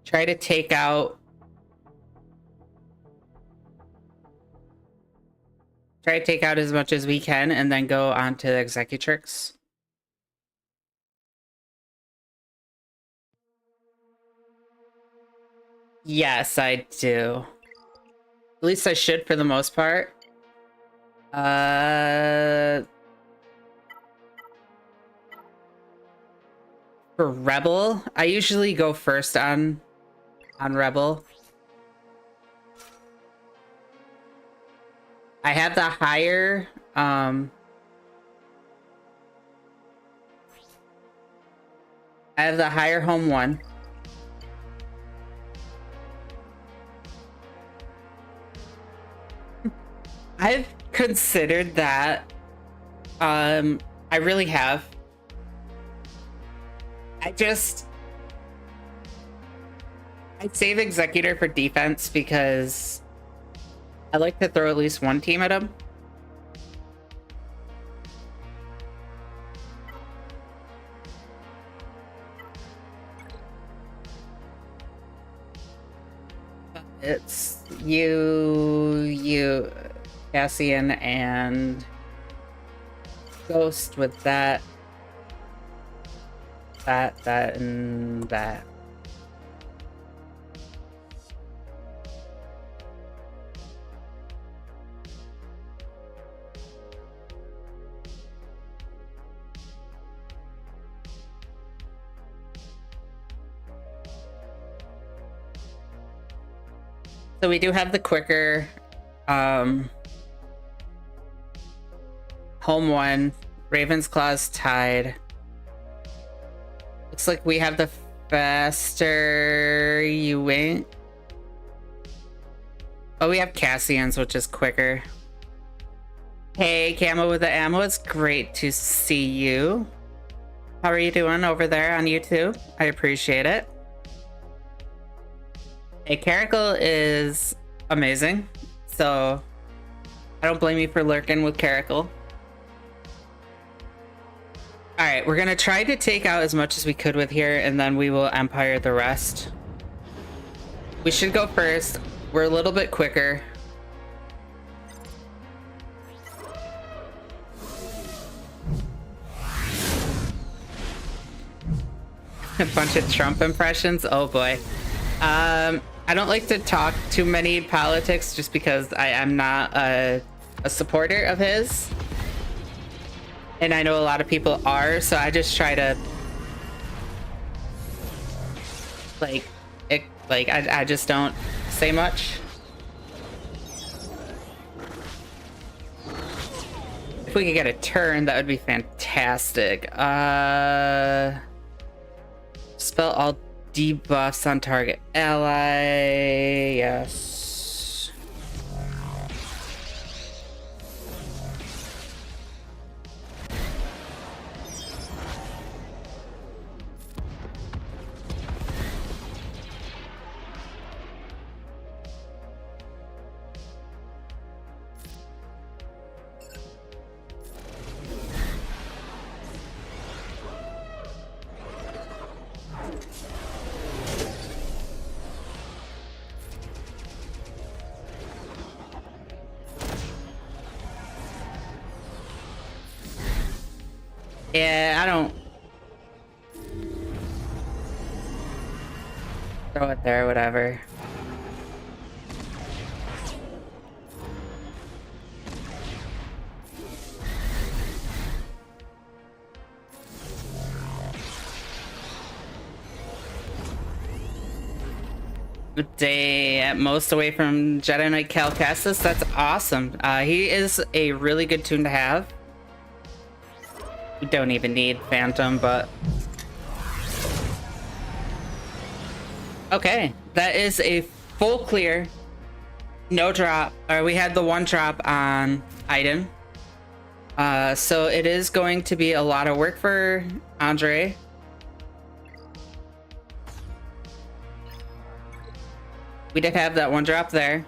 try to take out... Try to take out as much as we can, and then go on to the Executrix. Yes, I do. At least I should for the most part. For Rebel, I usually go first on Rebel. I have the higher I have the higher home one. I've considered that. I really have. I'd save Executor for defense because I like to throw at least one team at him. It's you, Cassian, and Ghost with that, and that. So we do have the quicker home one. Raven's Claw's tied. Looks like we have the faster Ewing. Oh, we have Cassian's, which is quicker. Hey, Camo with the Ammo, it's great to see you. How are you doing over there on YouTube? I appreciate it. Hey, Caracal is amazing, so I don't blame you for lurking with Caracal. Alright, we're gonna try to take out as much as we could with here, and then we will Empire the rest. We should go first. We're a little bit quicker. A bunch of Trump impressions? Oh boy. I don't like to talk too many politics just because I am not a supporter of his. And I know a lot of people are, so I just try to I just don't say much. If we could get a turn, that would be fantastic. Spell all debuffs on target ally. Yes. Yeah, I don't throw it there, whatever. A day at most away from Jedi Knight Calcassus. That's awesome. He is a really good tune to have. We don't even need Phantom, but... Okay, that is a full clear. No drop. Or we had the one drop on Iden. So it is going to be a lot of work for Andre. We did have that one drop there.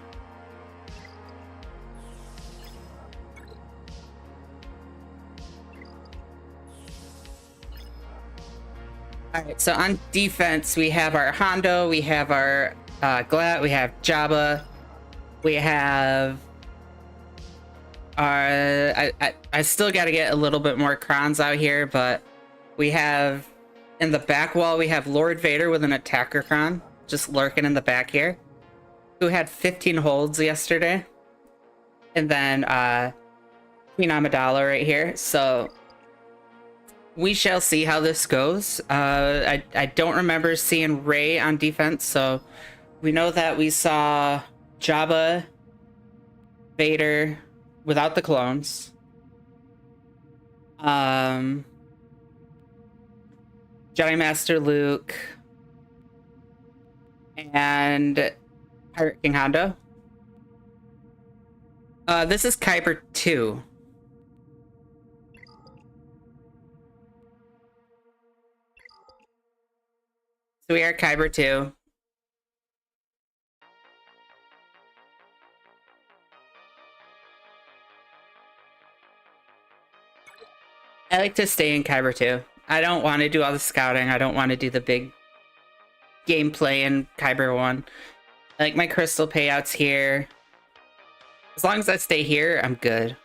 Alright, so on defense, we have our Hondo, we have our Glat, we have Jabba, we have our... I still gotta get a little bit more crons out here, but we have... In the back wall, we have Lord Vader with an attacker cron, just lurking in the back here, who had 15 holds yesterday. And then Queen Amidala right here. So we shall see how this goes. I don't remember seeing Rey on defense, so we know that we saw Jabba, Vader without the clones. Jedi Master Luke and Pirate King Hondo. This is Kyber 2. So we are Kyber 2. I like to stay in Kyber 2. I don't want to do all the scouting. I don't want to do the big gameplay in Kyber 1. I like my crystal payouts here. As long as I stay here, I'm good.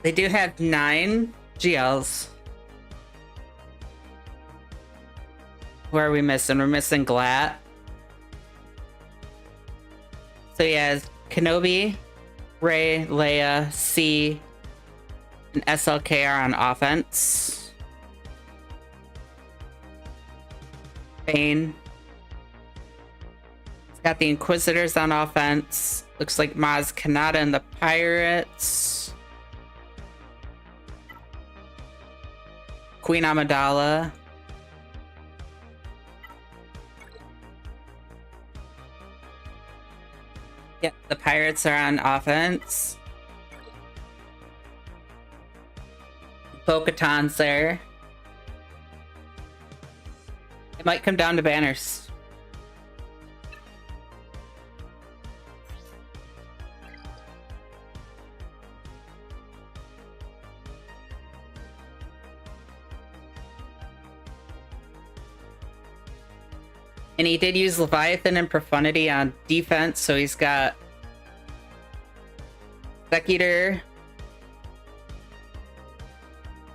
They do have 9 GLs. Who are we missing? We're missing Glat. So he has Kenobi, Rey, Leia, C, and SLK are on offense. Bane. He's got the Inquisitors on offense. Looks like Maz Kanata and the Pirates. Queen Amidala. Yep, the Pirates are on offense. Bo-Katan's there. It might come down to banners. And he did use Leviathan and Profundity on defense, so he's got Executor,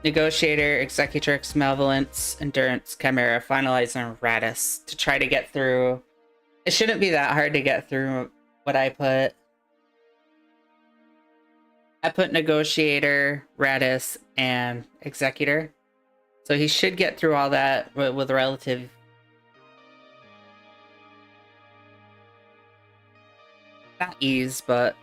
Negotiator, Executrix, Malevolence, Endurance, Chimera, Finalizer, and Radis to try to get through. It shouldn't be that hard to get through what I put. I put Negotiator, Radis, and Executor. So he should get through all that with relative... not ease, but...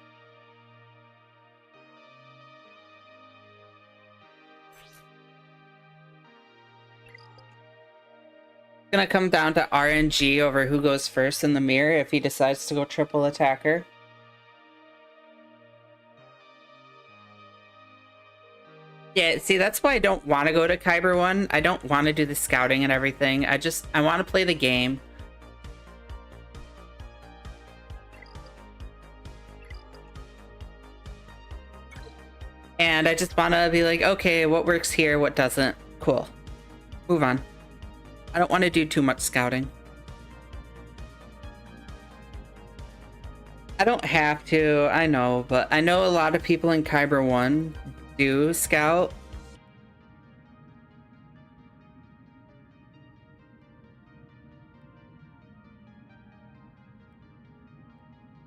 gonna come down to RNG over who goes first in the mirror if he decides to go triple attacker. Yeah, see, that's why I don't want to go to Kyber 1. I don't want to do the scouting and everything. I want to play the game. And I just want to be like, okay, what works here, what doesn't? Cool. Move on. I don't want to do too much scouting. I don't have to, I know, but I know a lot of people in Kyber 1 do scout.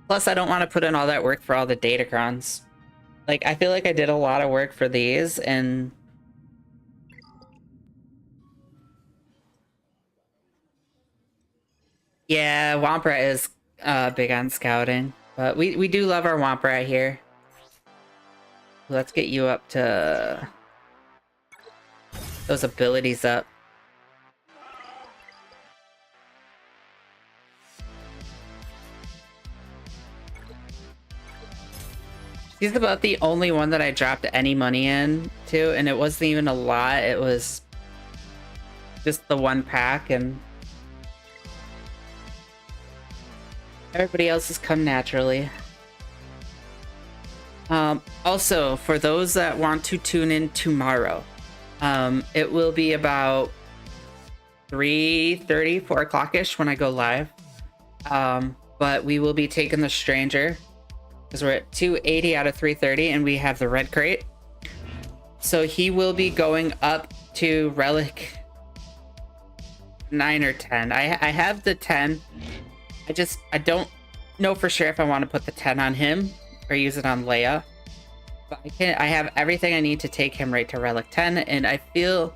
Plus, I don't want to put in all that work for all the datacrons. Like, I feel like I did a lot of work for these, and yeah, Womp Rat is big on scouting, but we do love our Womp Rat here. Let's get you up to those abilities up. He's about the only one that I dropped any money in to, and it wasn't even a lot. It was just the one pack, and everybody else has come naturally. Also, for those that want to tune in tomorrow, it will be about 3:30, 4 o'clock-ish when I go live. But we will be taking the Stranger, because we're at 280 out of 330, and we have the red crate. So he will be going up to Relic 9 or 10. I have the 10. I don't know for sure if I want to put the 10 on him or use it on Leia. But I have everything I need to take him right to Relic 10, and I feel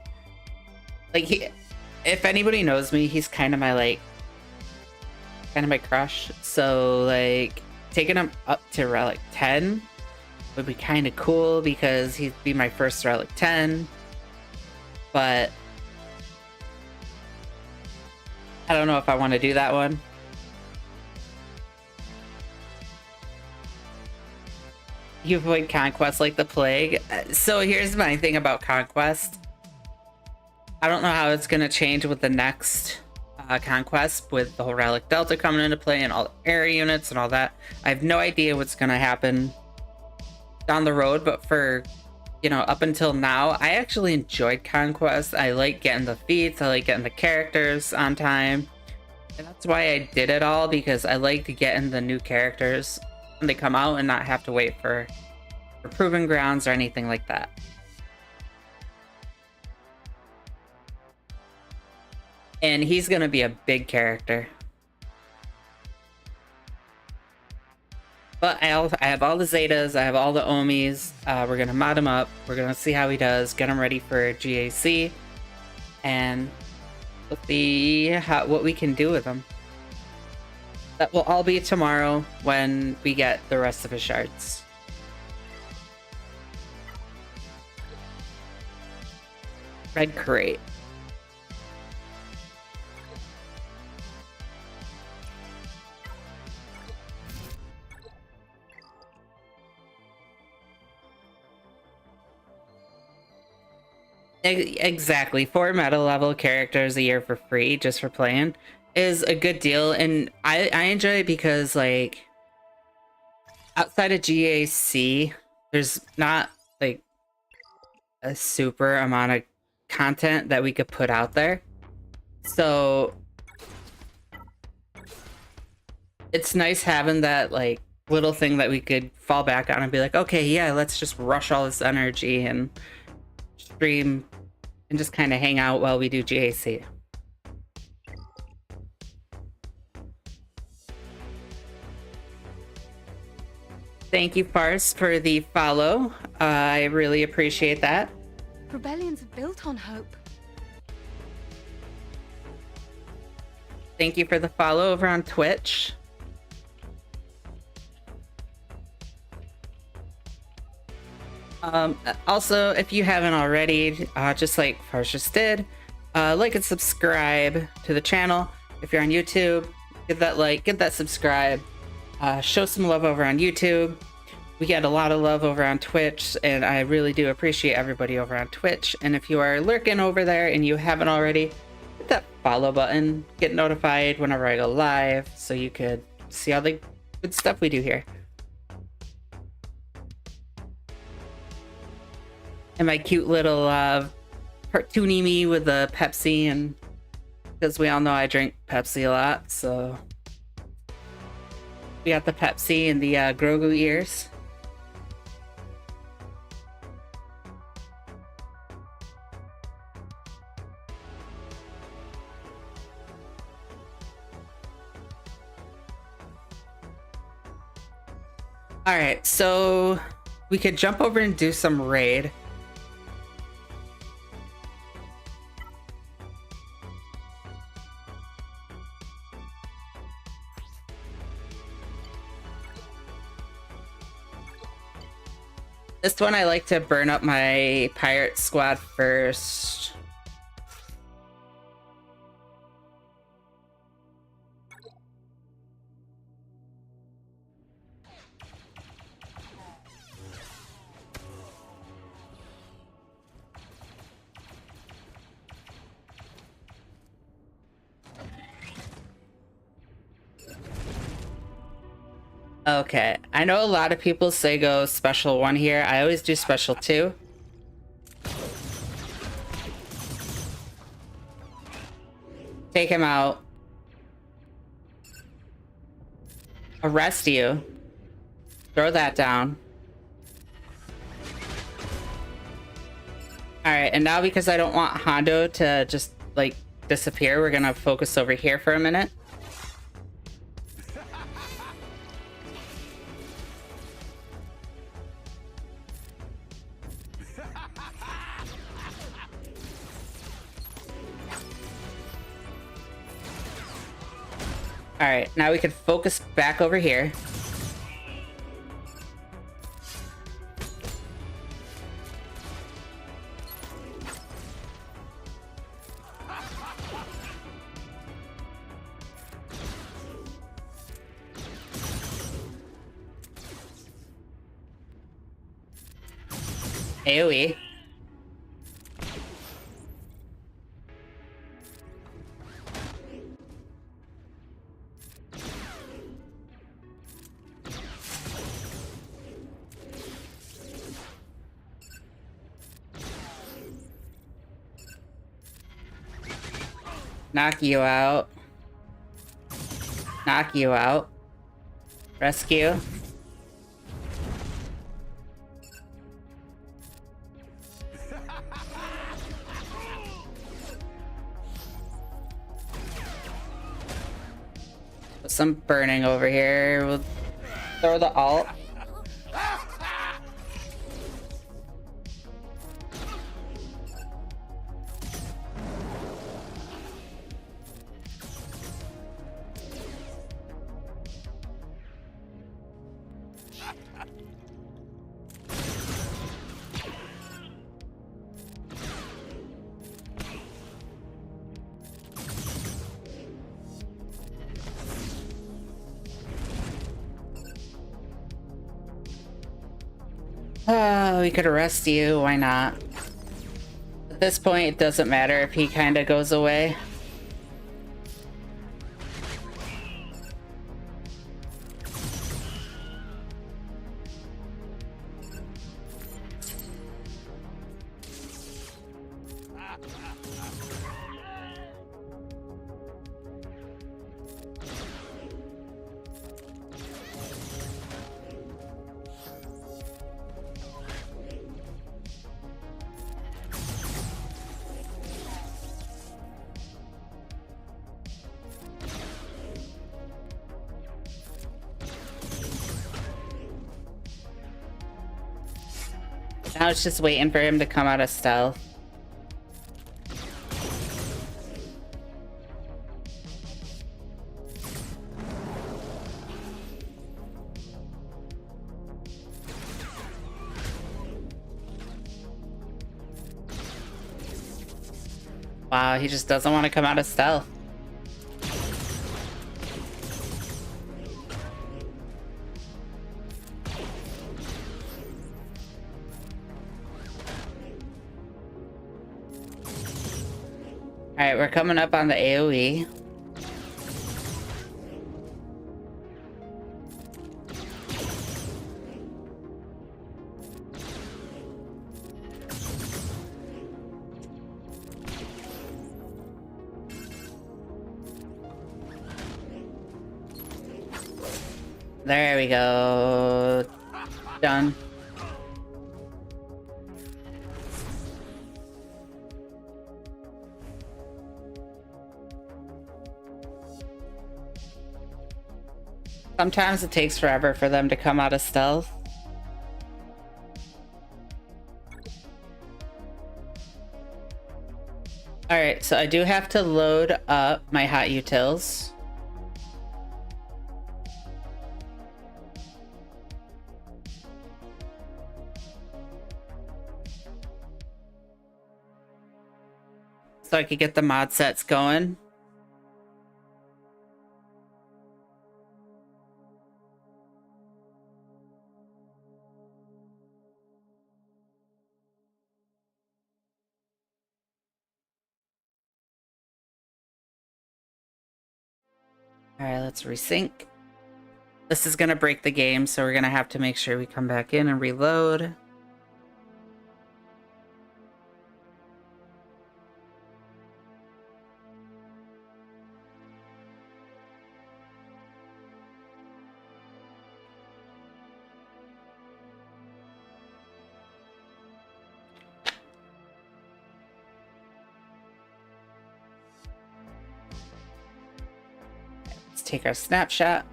like if anybody knows me, he's kind of my crush. So like taking him up to Relic 10 would be kind of cool because he'd be my first Relic 10. But I don't know if I want to do that one. You avoid Conquest like the plague. So here's my thing about Conquest. I don't know how it's going to change with the next Conquest, with the whole Relic Delta coming into play and all the area units and all that. I have no idea what's going to happen down the road, but for, you know, up until now, I actually enjoyed Conquest. I like getting the feats, I like getting the characters on time. And that's why I did it all, because I like to get in the new characters when they come out and not have to wait for Proving Grounds or anything like that. And he's gonna be a big character. But I have all the Zetas, I have all the Omis. We're gonna mod him up. We're gonna see how he does, get him ready for GAC, and we'll see what we can do with him. That will all be tomorrow when we get the rest of his shards. Red crate. Exactly. 4 meta level characters a year for free just for playing is a good deal, and I enjoy it because, like, outside of GAC, there's not like a super amount of content that we could put out there. So it's nice having that like little thing that we could fall back on and be like, okay, yeah, let's just rush all this energy and stream and just kind of hang out while we do GAC. Thank you, Farce, for the follow. I really appreciate that. Rebellions are built on hope. Thank you for the follow over on Twitch. Also, if you haven't already, just like Farce just did, like and subscribe to the channel. If you're on YouTube, get that like, get that subscribe. Show some love over on YouTube. We get a lot of love over on Twitch, and I really do appreciate everybody over on Twitch. And if you are lurking over there and you haven't already, hit that follow button, get notified whenever I go live, so you could see all the good stuff we do here. And my cute little cartoony me with the Pepsi, and because we all know I drink Pepsi a lot, so we got the Pepsi and the Grogu ears. All right, so we could jump over and do some raid. This one I like to burn up my pirate squad first. Okay, I know a lot of people say go special 1 here. I always do special 2. Take him out. Arrest you. Throw that down. Alright, and now because I don't want Hondo to just, like, disappear, we're gonna focus over here for a minute. Alright, now we can focus back over here. AoE. Knock you out. Knock you out. Rescue. Put some burning over here. We'll throw the alt. We could arrest you, why not? At this point, it doesn't matter if he kind of goes away. Now it's just waiting for him to come out of stealth. Wow, he just doesn't want to come out of stealth. Alright, we're coming up on the AoE. There we go. Done. Sometimes it takes forever for them to come out of stealth. Alright, so I do have to load up my hot utils. So I could get the mod sets going. Alright, let's resync. This is gonna break the game, so we're gonna have to make sure we come back in and reload. Let's take our snapshot.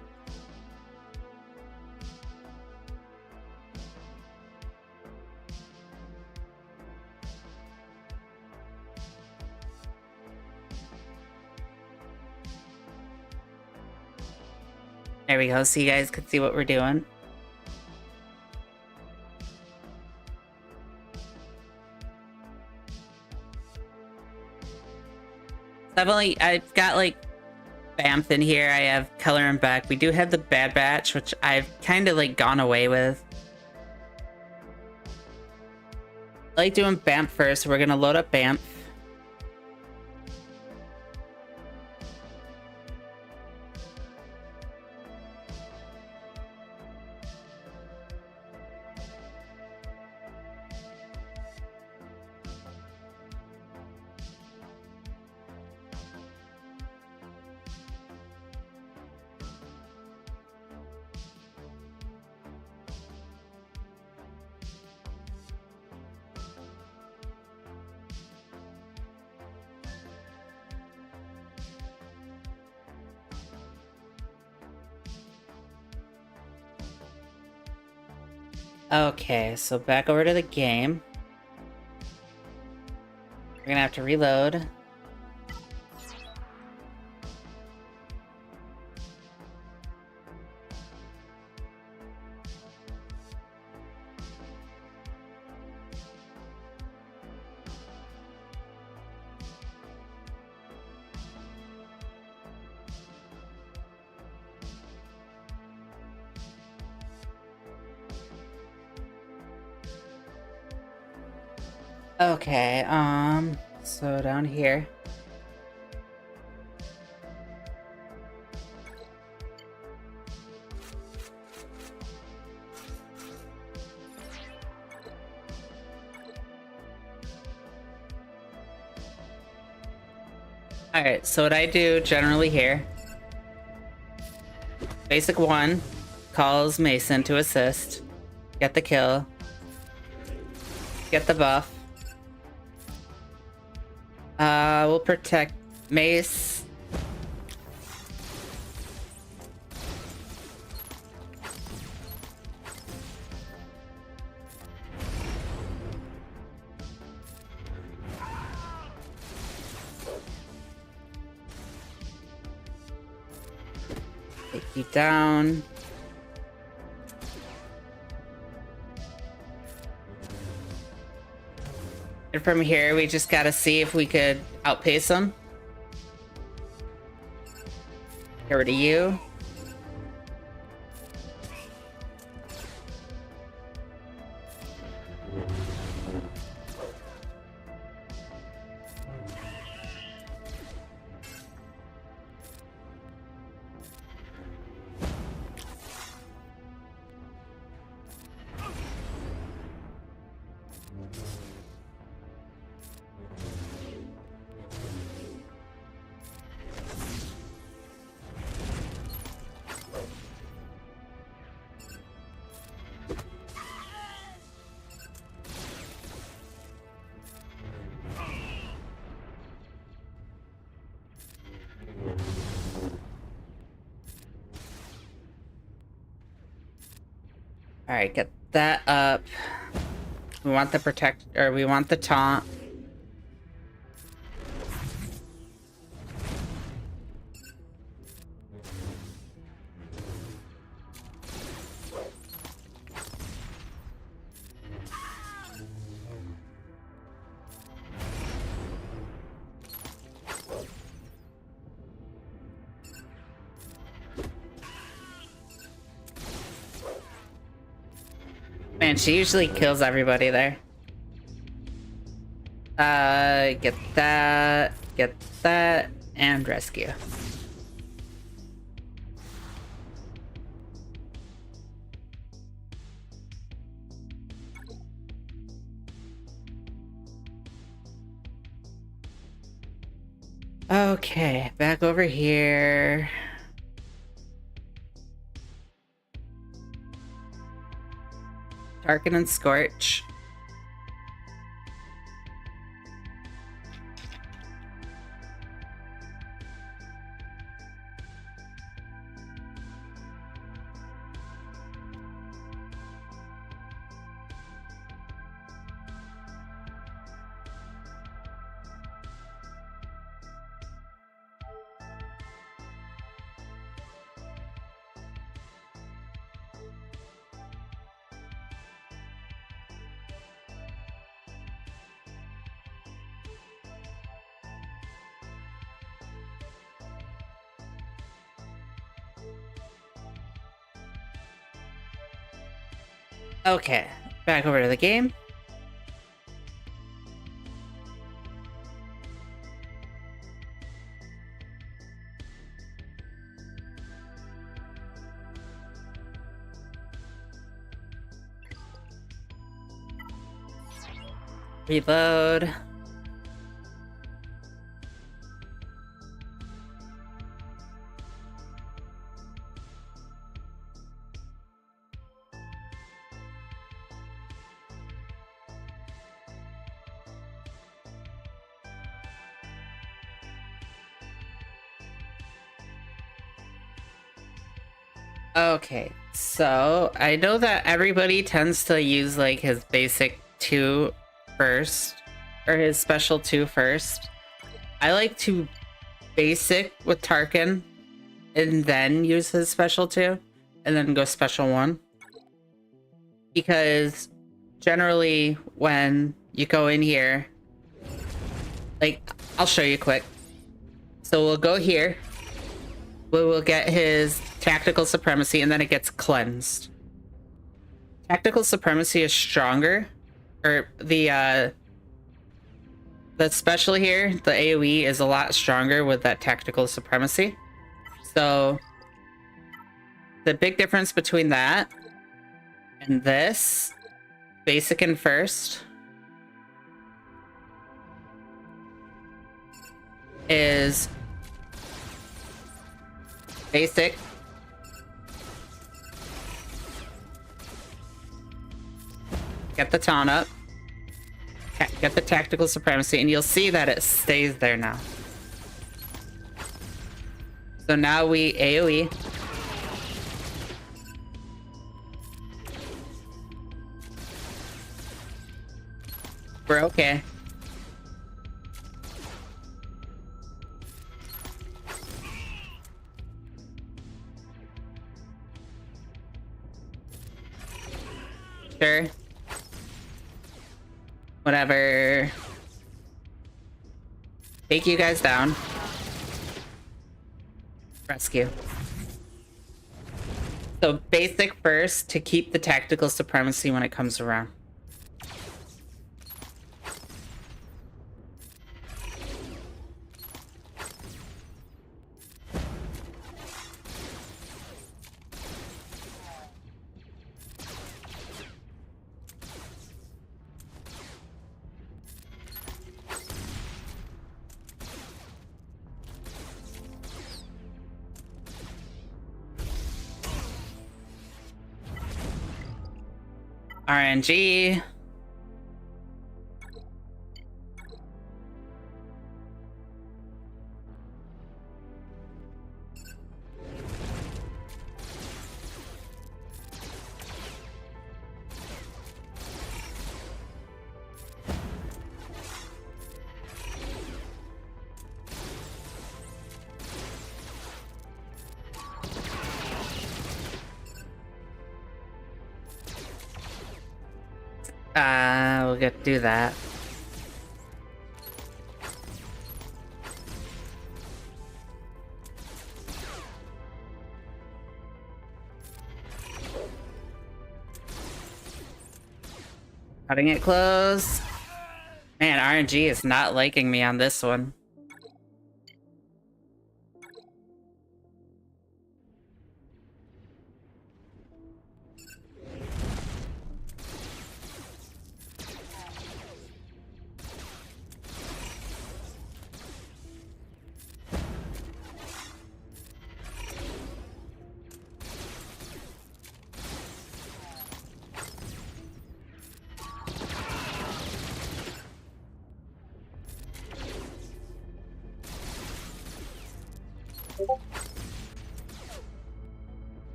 There we go, so you guys can see what we're doing. I've got like Bamf in here, I have Keller and Beck. We do have the Bad Batch, which I've kind of like gone away with. I like doing Bamf first, so we're gonna load up Bamf. Okay, so back over to the game. We're gonna have to reload. Okay, so down here. Alright, so what I do generally here, basic 1 calls Mason to assist, get the kill, get the buff. We'll protect Mace. Take you down. And from here, we just gotta see if we could outpace them. Get rid of you. All right, get that up. We want the protect, or we want the taunt. Man, she usually kills everybody there. Get that, and rescue. Okay, back over here. Tarkin and Scorch. Okay, back over to the game. Reload. Okay, so I know that everybody tends to use like his basic 2 first, or his special 2 first. I like to basic with Tarkin and then use his special 2 and then go special 1. Because generally when you go in here, like, I'll show you quick. So we'll go here. We will get his Tactical Supremacy, and then it gets cleansed. Tactical Supremacy is stronger, or the special here, the AoE, is a lot stronger with that Tactical Supremacy. So the big difference between that and this, basic and first, is basic. Get the taunt up. Get the Tactical Supremacy, and you'll see that it stays there now. So now we AoE. We're okay. Sure. Whatever. Take you guys down. Rescue. So basic first to keep the Tactical Supremacy when it comes around. RNG. We'll get to do that. Cutting it close. Man, RNG is not liking me on this one.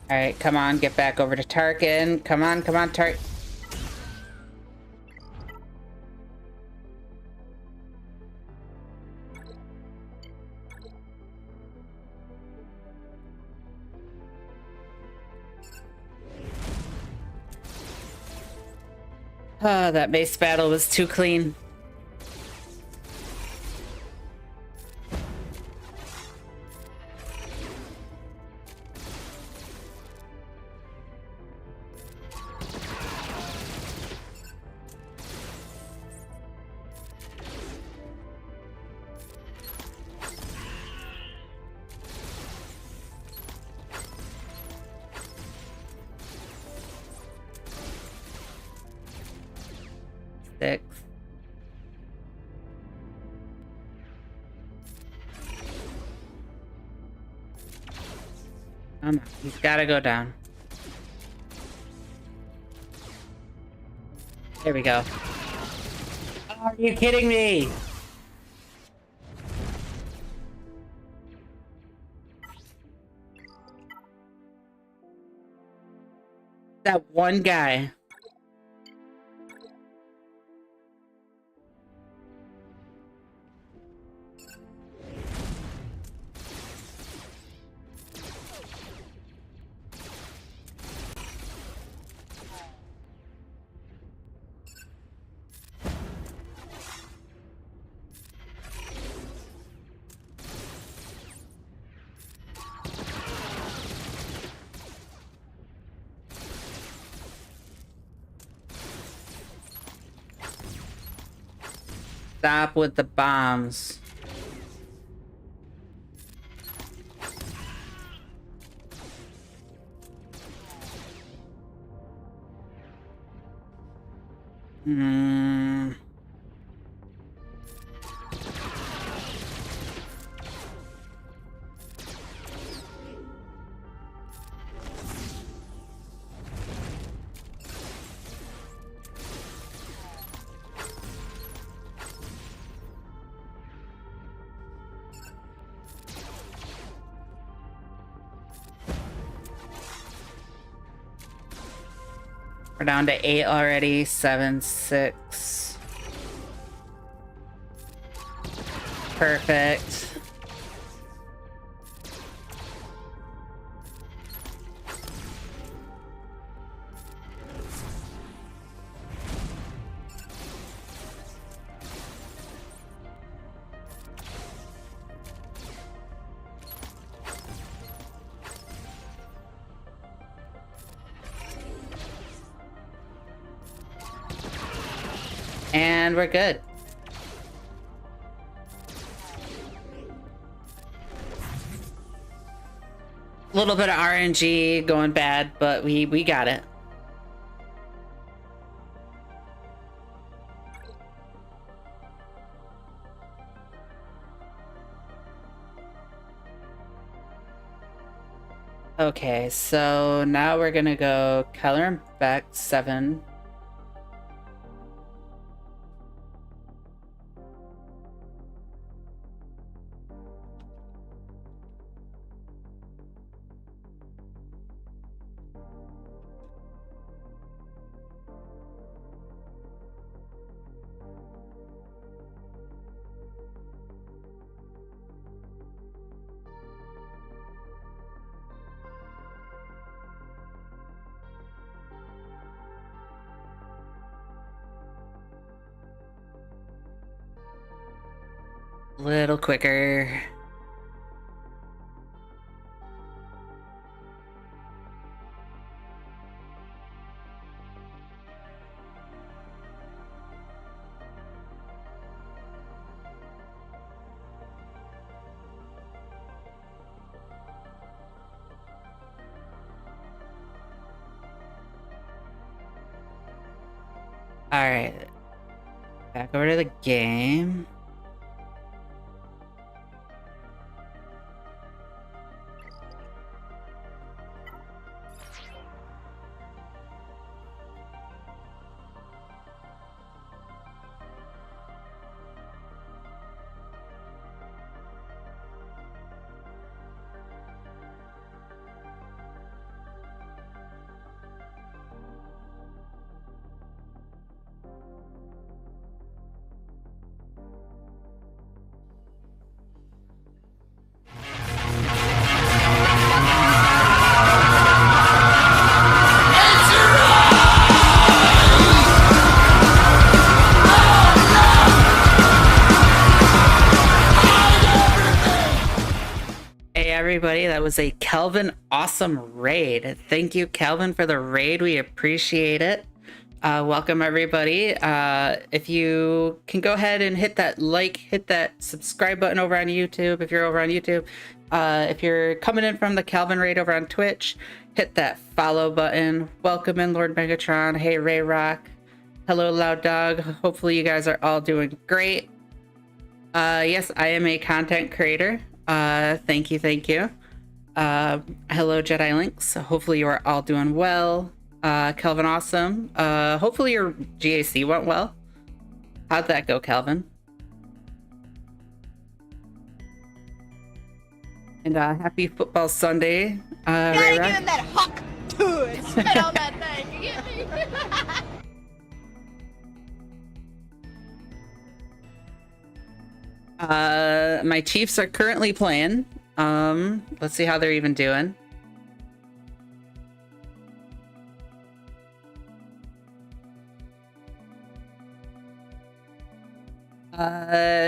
Alright, come on, get back over to Tarkin. Come on, Tarkin. Oh, that base battle was too clean. Six. Come on, he's gotta go down. There we go. Are you kidding me? That one guy. Stop with the bombs. Hmm. We're down to 8 already. 7, 6. Perfect. And we're good. A little bit of RNG going bad, but we got it. Okay, so now we're gonna go color and back 7. A little quicker. Alright. Back over to the game. Everybody, that was a Kelvin awesome raid. Thank you, Kelvin, for the raid. We appreciate it. Welcome everybody. If you can go ahead and hit that like, hit that subscribe button over on YouTube if you're over on YouTube. If you're coming in from the Kelvin raid over on Twitch, hit that follow button. Welcome in Lord Megatron. Hey Ray Rock. Hello Loud Dog. Hopefully you guys are all doing great. Yes, I am a content creator. Thank you. Hello Jedi Links. Hopefully you are all doing well. Kelvin awesome. Hopefully your GAC went well. How'd that go, Kelvin? And happy football Sunday. Gotta give him that huck to it. Spit on that thing. You get me? My Chiefs are currently playing. Let's see how they're even doing.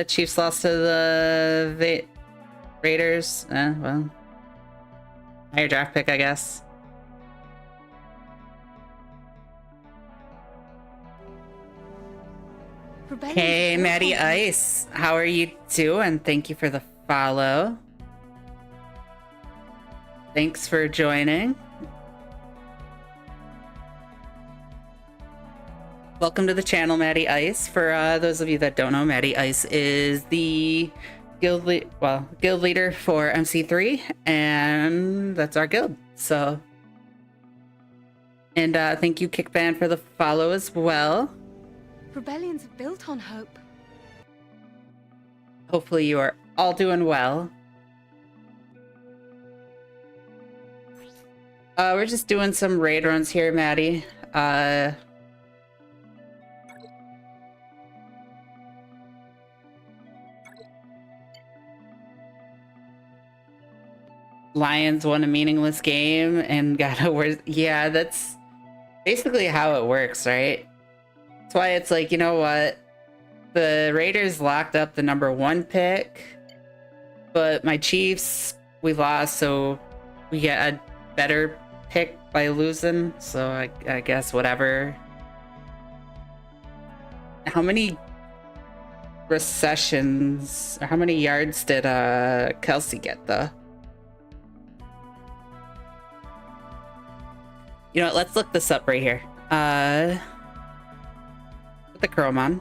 Chiefs lost to the Raiders. Well, higher draft pick, I guess. Hey, Maddie Ice. How are you doing? Thank you for the follow. Thanks for joining. Welcome to the channel, Maddie Ice. For those of you that don't know, Maddie Ice is the guild leader for MC3, and that's our guild. So, and thank you, Kickban, for the follow as well. Rebellions are built on hope. Hopefully you are all doing well. We're just doing some raid runs here, Maddie. Lions won a meaningless game and got a worse. Yeah, that's basically how it works, right? That's why it's like, you know what? The Raiders locked up the #1 pick, but my Chiefs, we lost, so we get a better pick by losing. So I guess whatever. How many recessions, or how many yards did Kelsey get though? You know what, let's look this up right here. Put the Chrome on.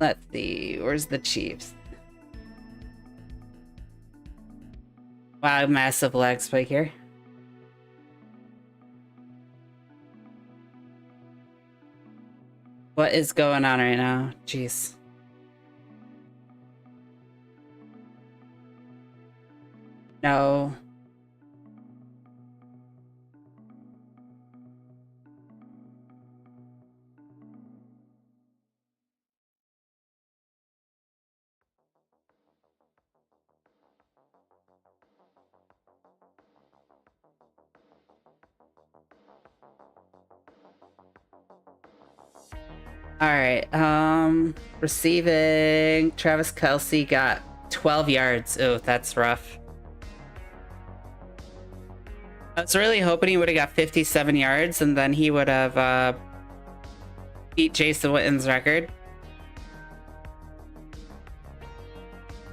Let's see, where's the Chiefs? Wow, massive lag spike here. What is going on right now? Jeez. No. All right. Receiving. Travis Kelce got 12 yards. Oh, that's rough. I was really hoping he would have got 57 yards and then he would have beat Jason Witten's record.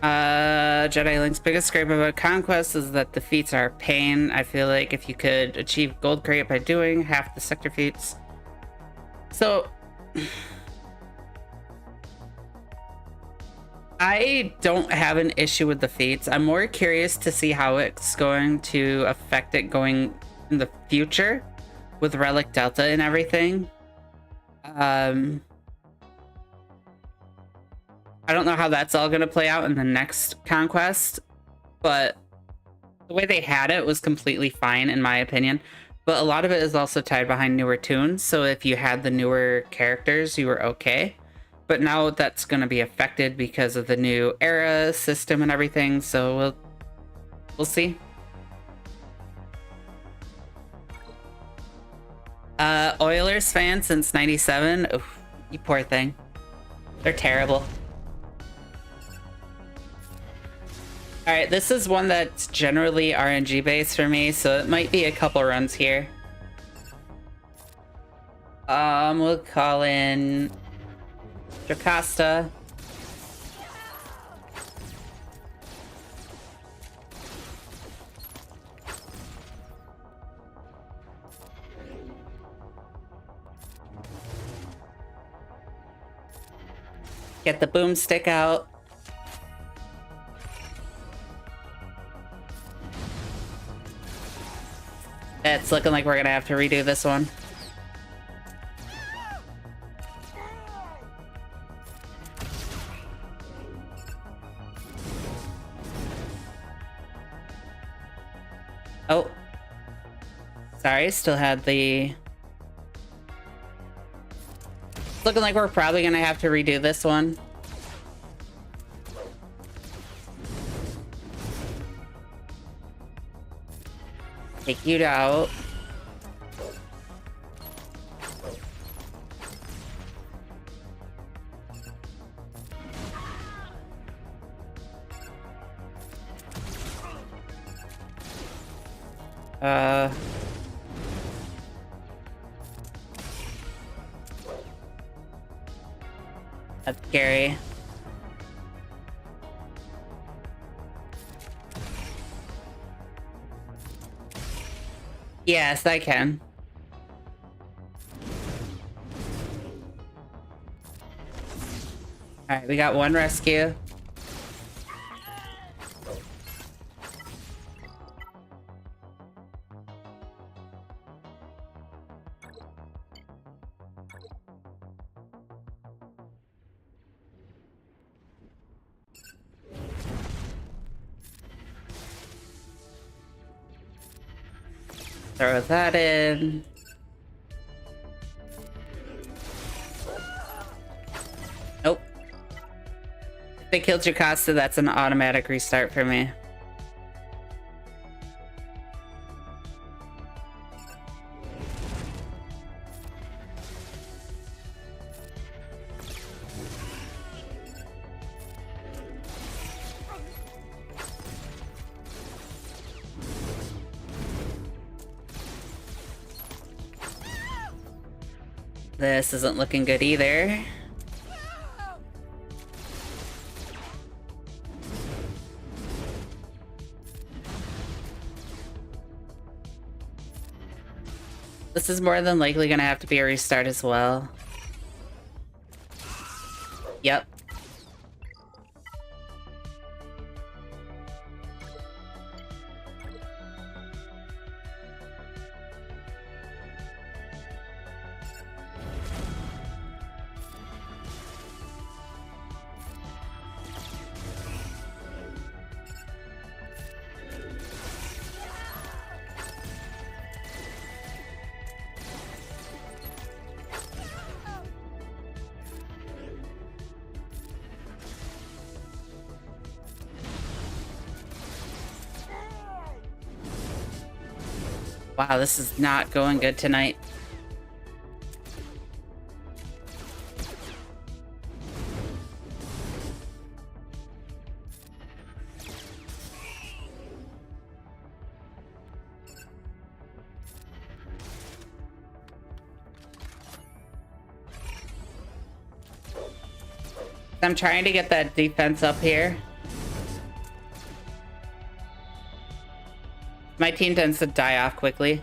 Jedi Link's biggest gripe about Conquest is that the feats are a pain. I feel like if you could achieve gold crate by doing half the sector feats. So I don't have an issue with the feats. I'm more curious to see how it's going to affect it going in the future with Relic Delta and everything. I don't know how that's all going to play out in the next Conquest, but the way they had it was completely fine in my opinion. But a lot of it is also tied behind newer tunes, so if you had the newer characters, you were okay. But now that's going to be affected because of the new era system and everything, so we'll see. Oilers fan since '97. Oof, you poor thing. They're terrible. Alright, this is one that's generally RNG based for me, so it might be a couple runs here. We'll call in Jocasta. Get the boomstick out. It's looking like we're gonna have to redo this one. Oh. Sorry, still had the... It's looking like we're probably gonna have to redo this one. Take you out. That's scary. Yes, I can. Alright, we got one rescue. Throw that in. Nope. If they killed Jocasta, that's an automatic restart for me. This isn't looking good either. This is more than likely gonna have to be a restart as well. Yep. Wow, this is not going good tonight. I'm trying to get that defense up here. My team tends to die off quickly.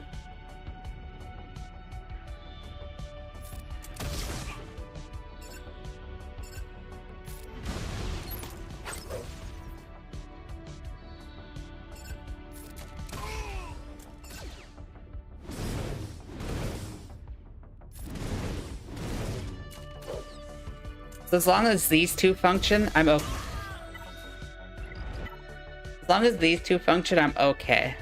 So as long as these two function, I'm okay. As long as these two function, I'm okay.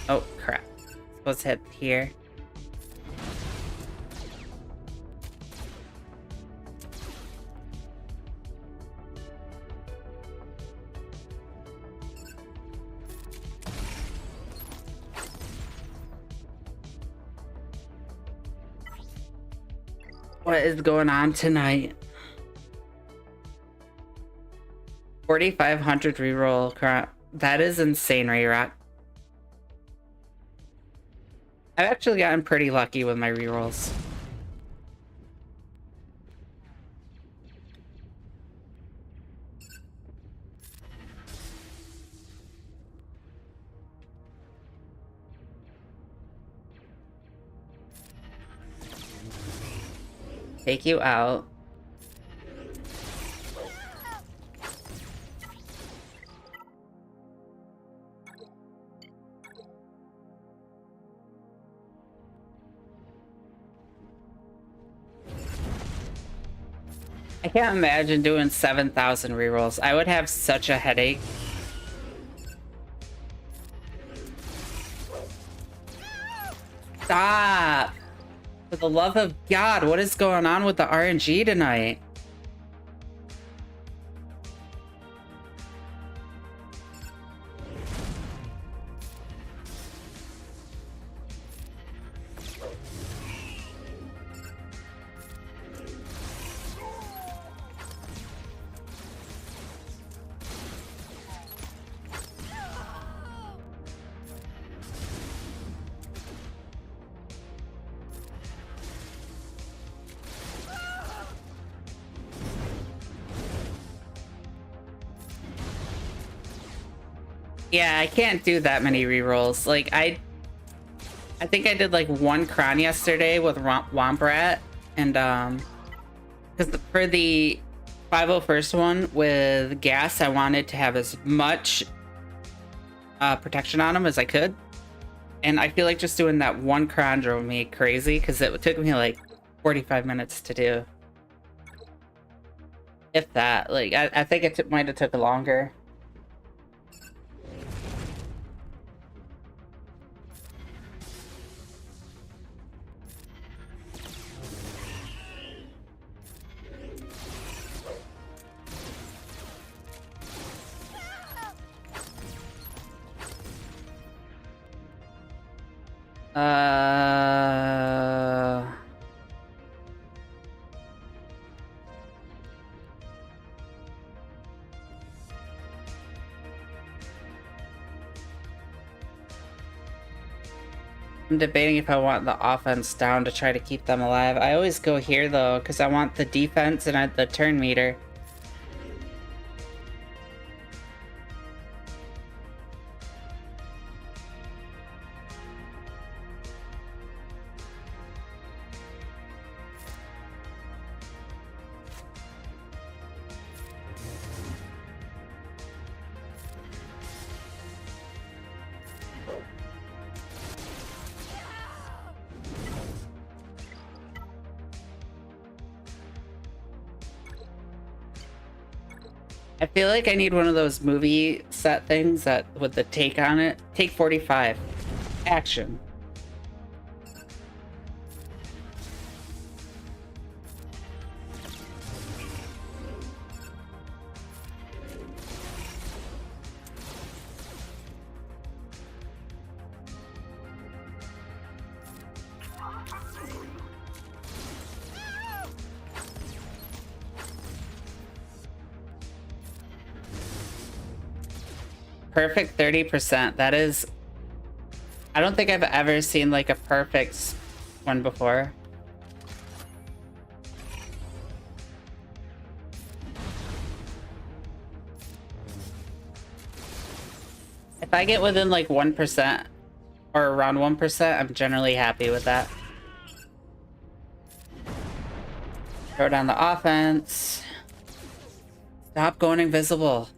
Oh crap. Supposed to hit here. What is going on tonight? 4,500 reroll. Crap. That is insane, Rayrock. I've actually gotten pretty lucky with my rerolls. Take you out. I can't imagine doing 7,000 rerolls. I would have such a headache. Stop! For the love of God, what is going on with the RNG tonight? Yeah, I can't do that many rerolls. Like, I think I did like one cron yesterday with Womprat, and because for the 501st one with gas, I wanted to have as much protection on him as I could, and I feel like just doing that one cron drove me crazy because it took me like 45 minutes to do, if that. Like, I think it might have took longer. I'm debating if I want the offense down to try to keep them alive. I always go here though, because I want the defense and the turn meter. I feel like I need one of those movie set things that with the take on it. Take 45. Action. Perfect 30%. That is... I don't think I've ever seen like a perfect one before. If I get within like 1% or around 1%, I'm generally happy with that. Throw down the offense. Stop going invisible.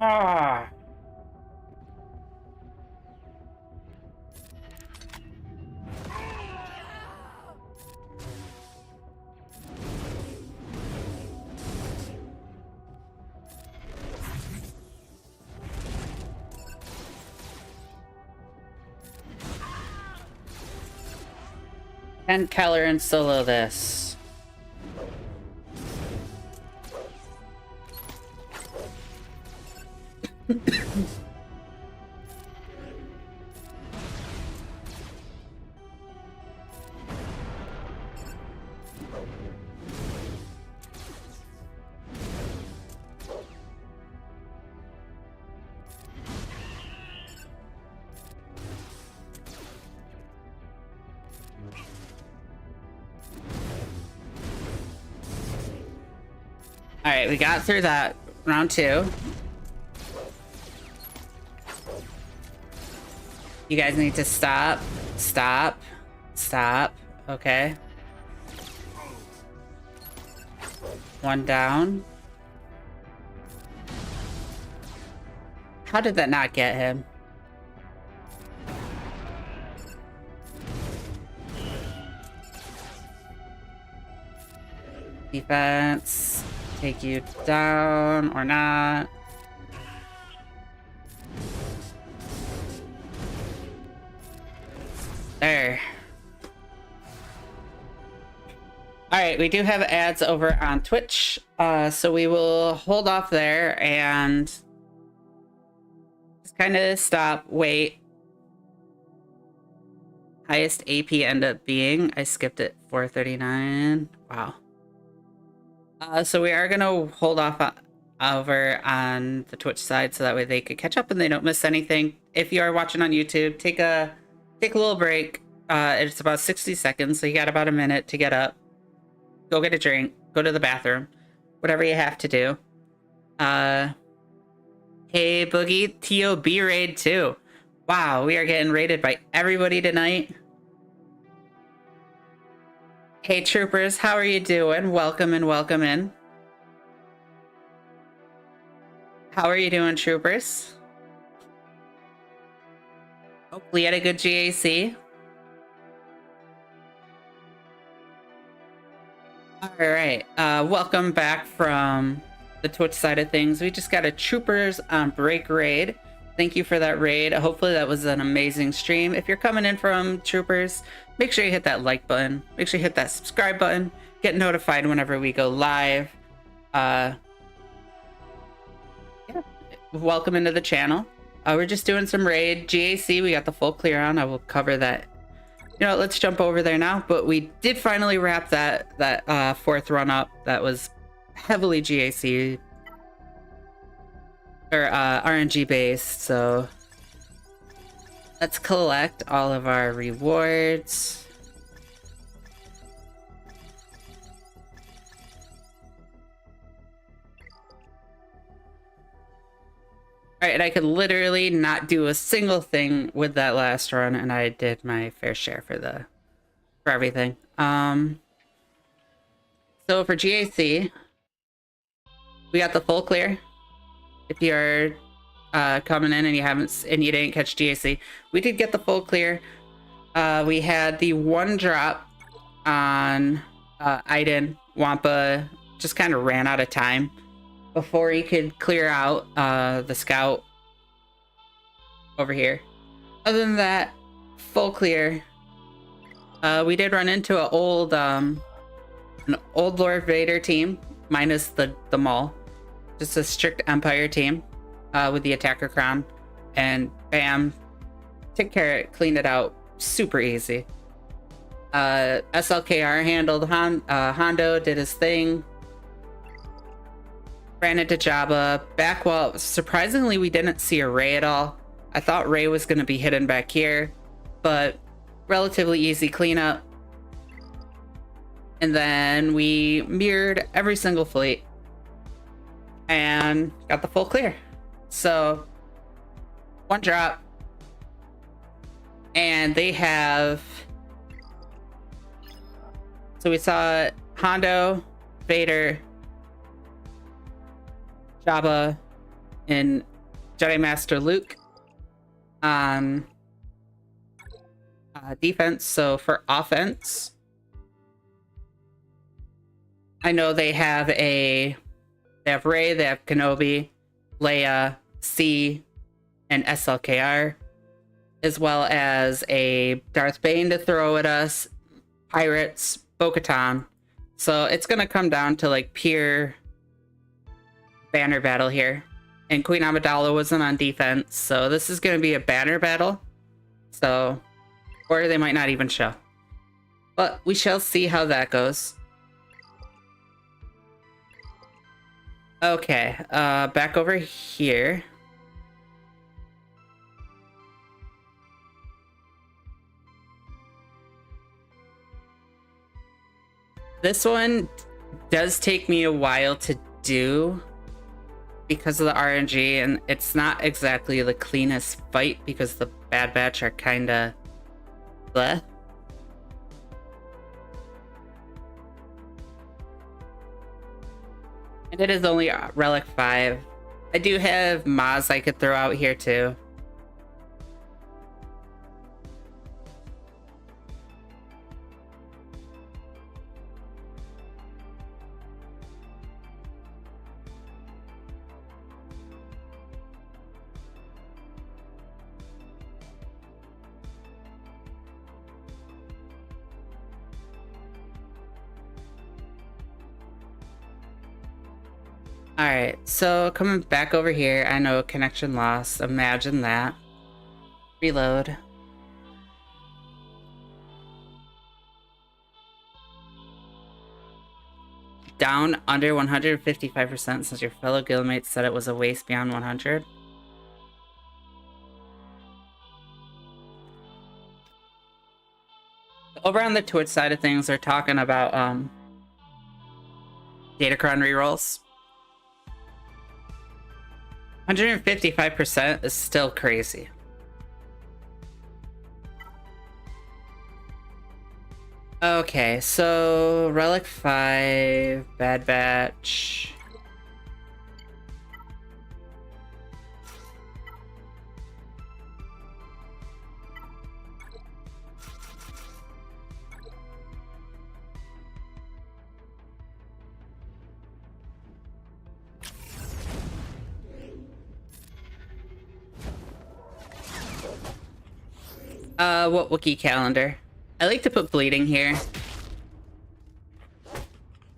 Ah. Can Keller and solo this? All right, we got through that round 2. You guys need to stop, stop, stop. Okay. One down. How did that not get him? Defense. Take you down or not. There. All right, we do have ads over on Twitch, so we will hold off there and just kind of stop, wait. Highest AP ended up being, I skipped it, 439. Wow. So we are gonna hold off over on the Twitch side so that way they could catch up and they don't miss anything. If you are watching on YouTube, take a little break. It's about 60 seconds, so you got about a minute to get up, go get a drink, go to the bathroom, whatever you have to do. Hey Boogie, TOB raid too. Wow, we are getting raided by everybody tonight. Hey troopers, how are you doing? Welcome and welcome in. How are you doing, troopers? Hopefully you had a good GAC. Alright, welcome back from the Twitch side of things. We just got a troopers on break raid. Thank you for that raid. Hopefully that was an amazing stream. If you're coming in from troopers, make sure you hit that like button. Make sure you hit that subscribe button. Get notified whenever we go live. Yeah. Welcome into the channel. We're just doing some raid. GAC, we got the full clear on. I will cover that You know, let's jump over there now. But we did finally wrap that fourth run up. That was heavily GAC or RNG based. So let's collect all of our rewards. All right, and I could literally not do a single thing with that last run, and I did my fair share for everything. So for GAC, we got the full clear. If you're coming in and you didn't catch GAC, we did get the full clear. We had the one drop on Aiden. Wampa just kind of ran out of time before he could clear out the scout over here. Other than that, full clear. We did run into an old Lord Vader team, minus the Maul. Just a strict Empire team with the Attacker Crown. And bam, took care of it, cleaned it out super easy. SLKR handled Hondo, did his thing. Ran into Jabba. Back wall, surprisingly, we didn't see a Ray at all. I thought Ray was going to be hidden back here, but relatively easy cleanup. And then we mirrored every single fleet and got the full clear. So, one drop. And they have... So we saw Hondo, Vader, Jabba, and Jedi Master Luke on defense. So for offense, I know they have Rey, they have Kenobi, Leia, C, and SLKR, as well as a Darth Bane to throw at us, pirates, Bo-Katan. So it's gonna come down to like pure banner battle here. And Queen Amidala wasn't on defense, so this is gonna be a banner battle. So, or they might not even show. But we shall see how that goes. Okay, back over here. This one does take me a while to do because of the RNG, and it's not exactly the cleanest fight because the Bad Batch are kinda bleh. And it is only Relic 5. I do have Maz I could throw out here too. Alright, so coming back over here, I know connection lost. Imagine that. Reload. Down under 155% since your fellow guildmates said it was a waste beyond 100. Over on the Twitch side of things, they're talking about Datacron rerolls. 155% is still crazy. Okay, so Relic 5, Bad Batch. What Wookiee calendar? I like to put bleeding here.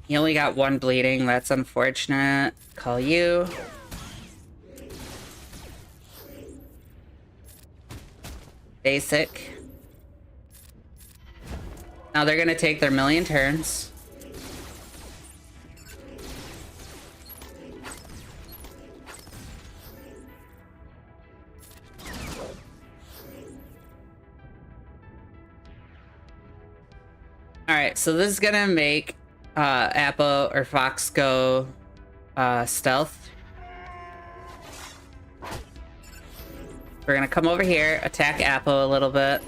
He only got one bleeding, that's unfortunate. Call you. Basic. Now they're gonna take their million turns. Alright, so this is gonna make Apple or Fox go stealth. We're gonna come over here, attack Apple a little bit.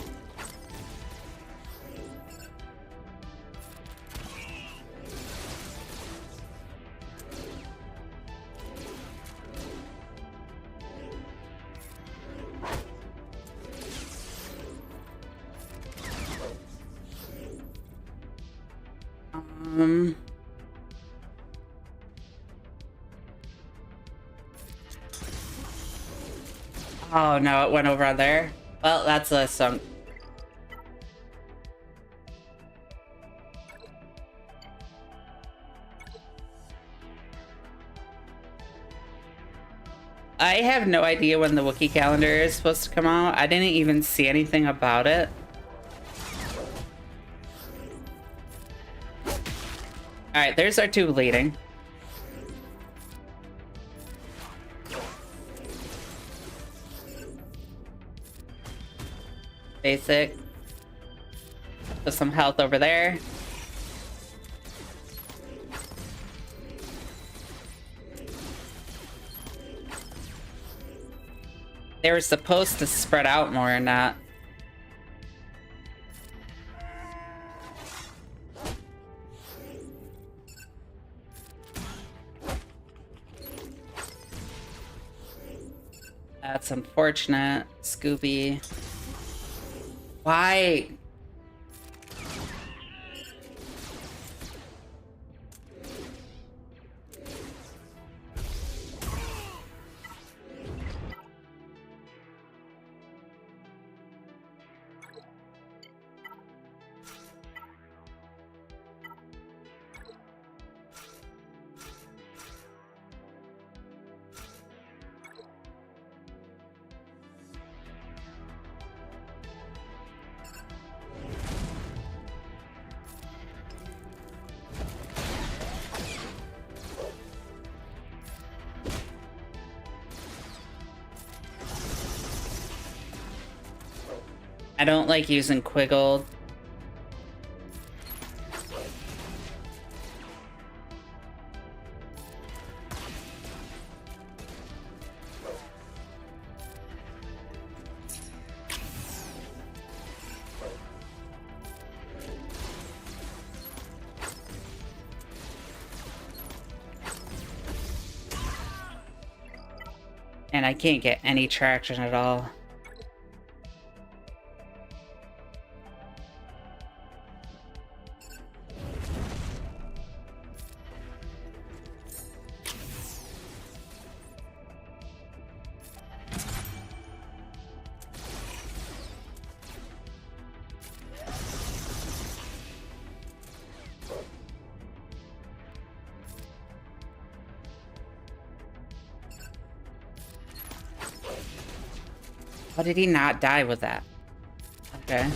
Oh no, it went over on there. Well, that's a sunk. I have no idea when the Wookiee calendar is supposed to come out. I didn't even see anything about it. Alright, there's our two leading. Basic. Put some health over there. They were supposed to spread out more or not. That's unfortunate. Scooby. Why? I don't like using Quiggle. And I can't get any traction at all. How did he not die with that? Okay.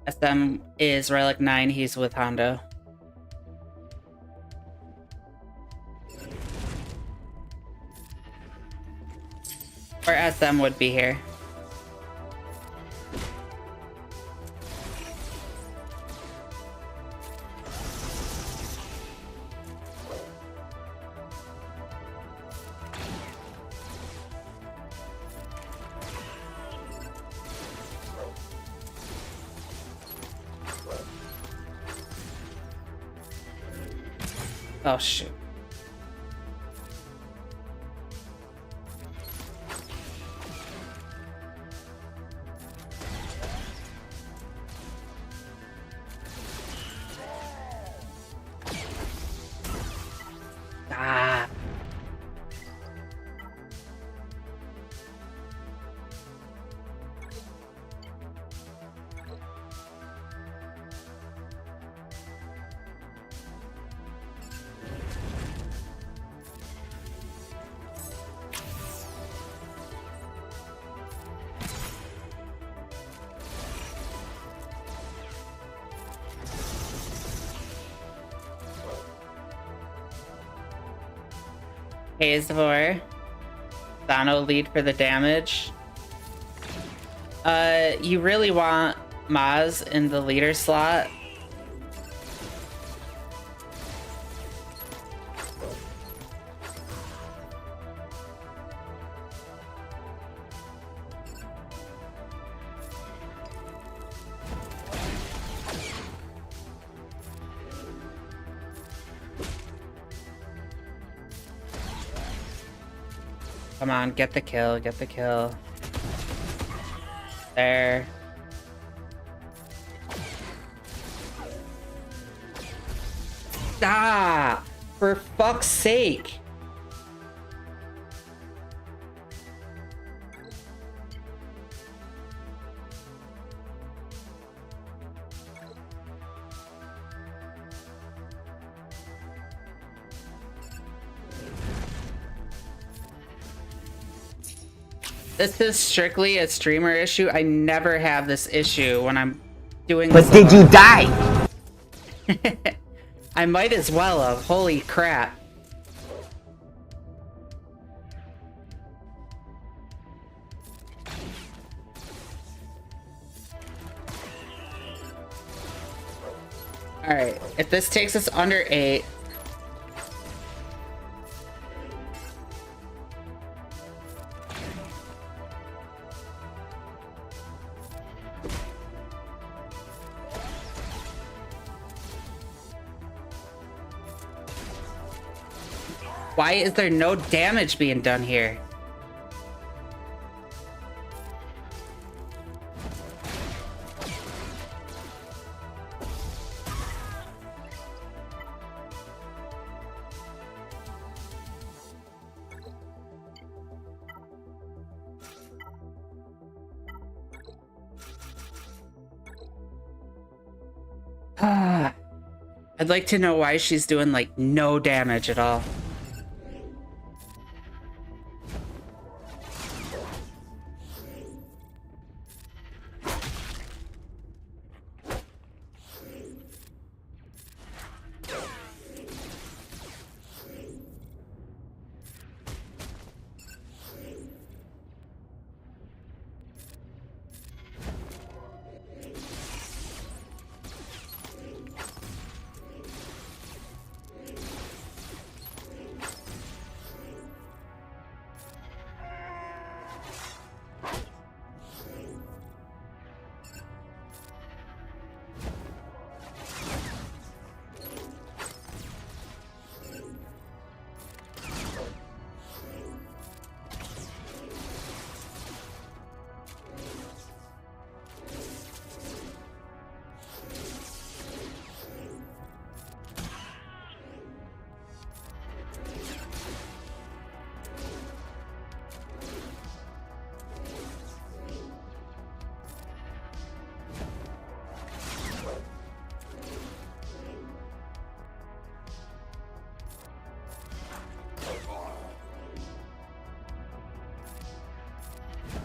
SM is Relic 9, he's with Hondo. Or SM would be here. Oh, shoot. Hazevor. Thano lead for the damage. You really want Maz in the leader slot. Come on, get the kill, get the kill. There. Ah! For fuck's sake! This is strictly a streamer issue. I never have this issue when I'm doing this. But did you die? I might as well have. Holy crap. Alright, if this takes us under 8... Why is there no damage being done here? I'd like to know why she's doing like no damage at all.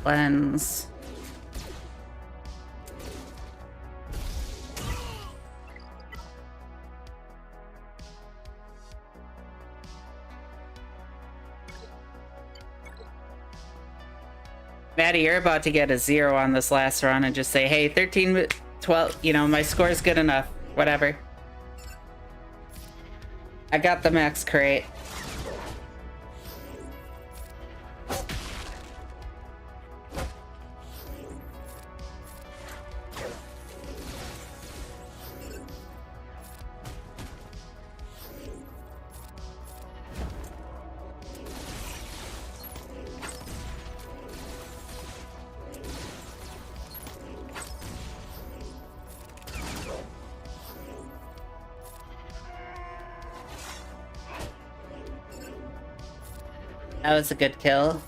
Lens. Maddie, you're about to get a 0 on this last run and just say, hey, 13, 12, you know, my score's good enough. Whatever. I got the max crate. That was a good kill.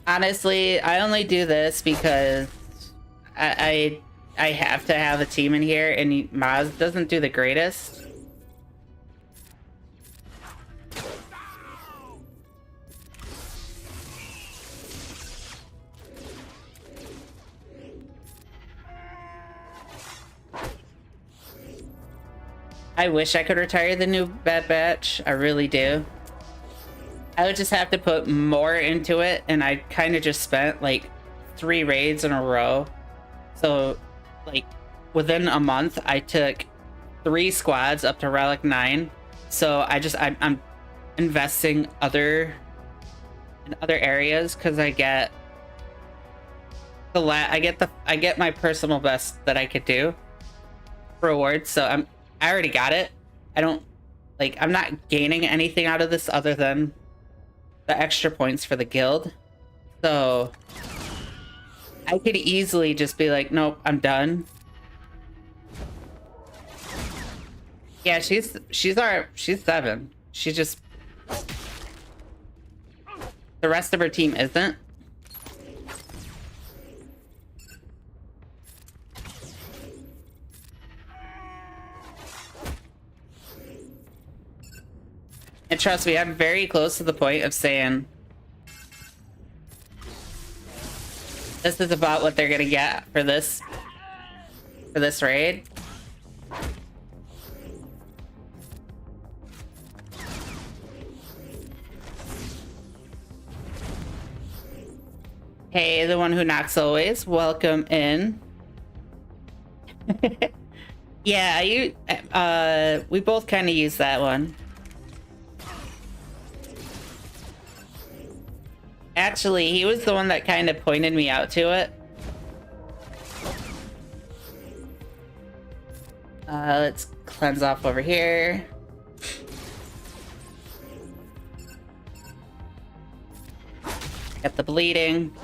Honestly, I only do this because I have to have a team in here, and Maz doesn't do the greatest. I wish I could retire the new Bad Batch. I really do. I would just have to put more into it, and I kind of just spent like 3 raids in a row. So like within a month, I took 3 squads up to Relic 9. So I'm investing in other areas because I get I get my personal best that I could do rewards. So I already got it. I'm not gaining anything out of this other than the extra points for the guild. So I could easily just be like, nope, I'm done. Yeah, she's 7. She just, the rest of her team isn't. And trust me, I'm very close to the point of saying this is about what they're gonna get for this raid. Hey, the one who knocks always, welcome in. Yeah, we both kind of use that one. Actually, he was the one that kind of pointed me out to it. Let's cleanse off over here. Get the bleeding.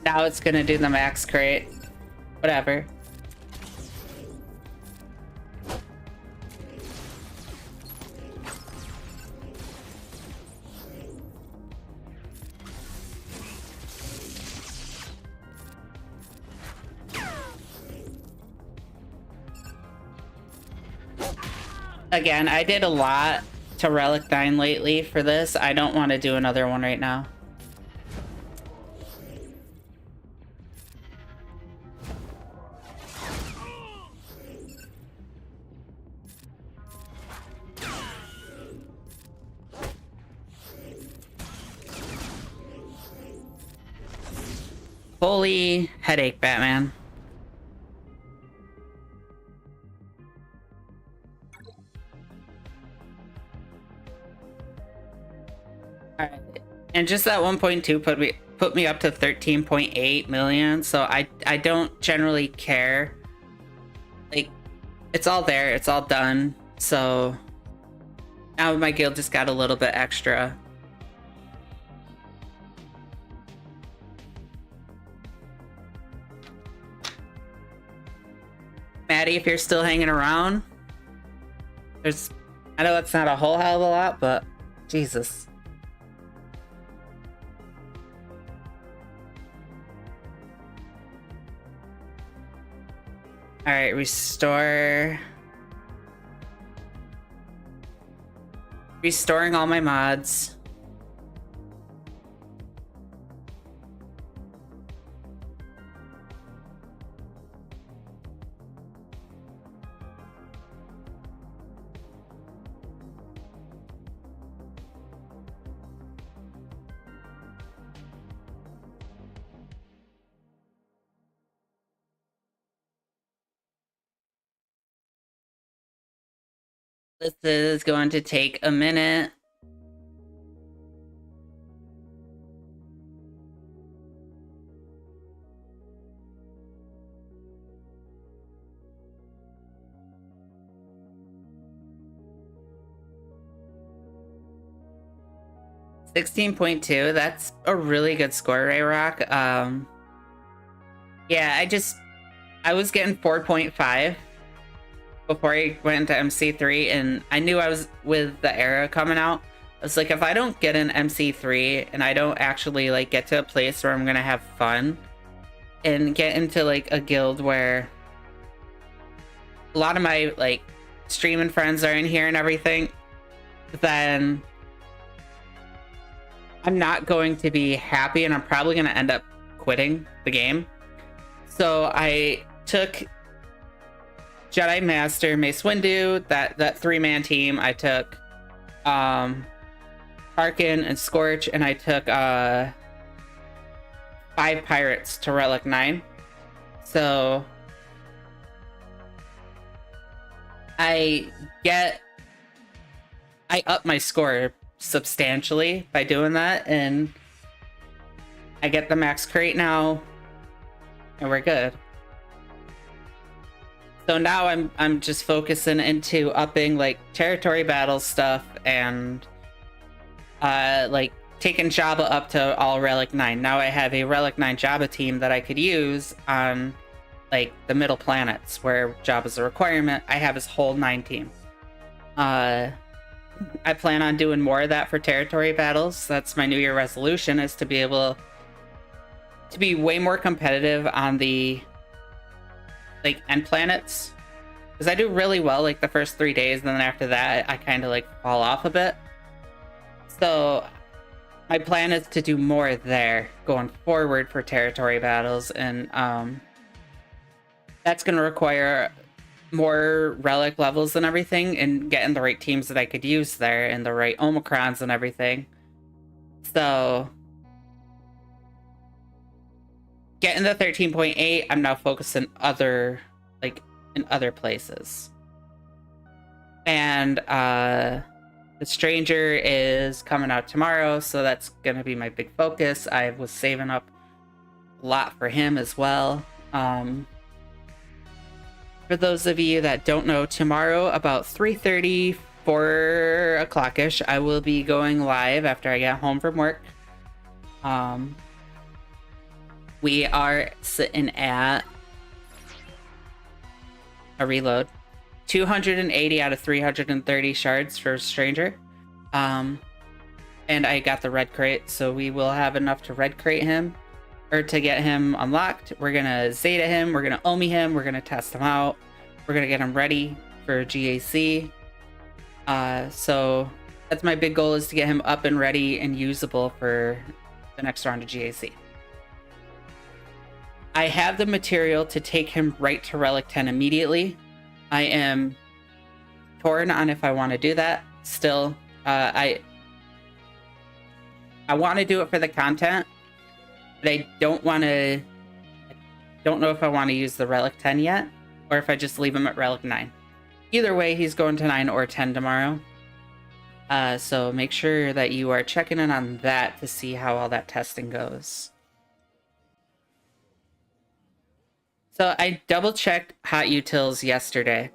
Now it's gonna do the max crate. Whatever. Again, I did a lot to Relic 9 lately for this. I don't want to do another one right now. Holy headache, Batman. Alright. And just that 1.2 put me up to 13.8 million, so I don't generally care. Like, it's all there, it's all done. So now my guild just got a little bit extra. Maddie, if you're still hanging around, I know that's not a whole hell of a lot, but Jesus. All right, restoring all my mods. This is going to take a minute. $16.2, that's a really good score, Ray Rock. Yeah, I was getting 4.5 before I went into MC3, and I knew I was with the era coming out. I was like, if I don't get an MC3 and I don't actually like get to a place where I'm gonna have fun, and get into like a guild where a lot of my like streaming friends are in here and everything, then I'm not going to be happy and I'm probably going to end up quitting the game. So I took Jedi Master, Mace Windu, that 3-man team. I took Harkin and Scorch, and I took 5 pirates to Relic 9. So I up my score substantially by doing that, and I get the max crate now, and we're good. So now I'm just focusing into upping like territory battle stuff and like taking Jabba up to all Relic 9. Now I have a Relic 9 Jabba team that I could use on like the middle planets where Jabba's a requirement. I have his whole 9 team. I plan on doing more of that for territory battles. That's my New Year resolution, is to be able to be way more competitive on the like end planets, because I do really well like the first 3 days, and then after that I kind of like fall off a bit. So my plan is to do more there going forward for territory battles, and that's going to require more relic levels and everything, and getting the right teams that I could use there and the right Omicrons and everything. So getting the 13.8, I'm now focused in other places. And the Stranger is coming out tomorrow, so that's gonna be my big focus. I was saving up a lot for him as well. For those of you that don't know, tomorrow about 3:30, 4 o'clock-ish, I will be going live after I get home from work. We are sitting at a reload 280 out of 330 shards for Stranger. And I got the red crate, so we will have enough to red crate him, or to get him unlocked. We're gonna Zeta him, we're gonna Omi him, we're gonna test him out, we're gonna get him ready for GAC. So that's my big goal, is to get him up and ready and usable for the next round of GAC. I have the material to take him right to Relic 10 immediately. I am torn on if I want to do that still. I want to do it for the content, but I don't know if I want to use the Relic 10 yet, or if I just leave him at Relic 9. Either way, he's going to 9 or 10 tomorrow. So make sure that you are checking in on that to see how all that testing goes. So I double-checked Hot Utils yesterday.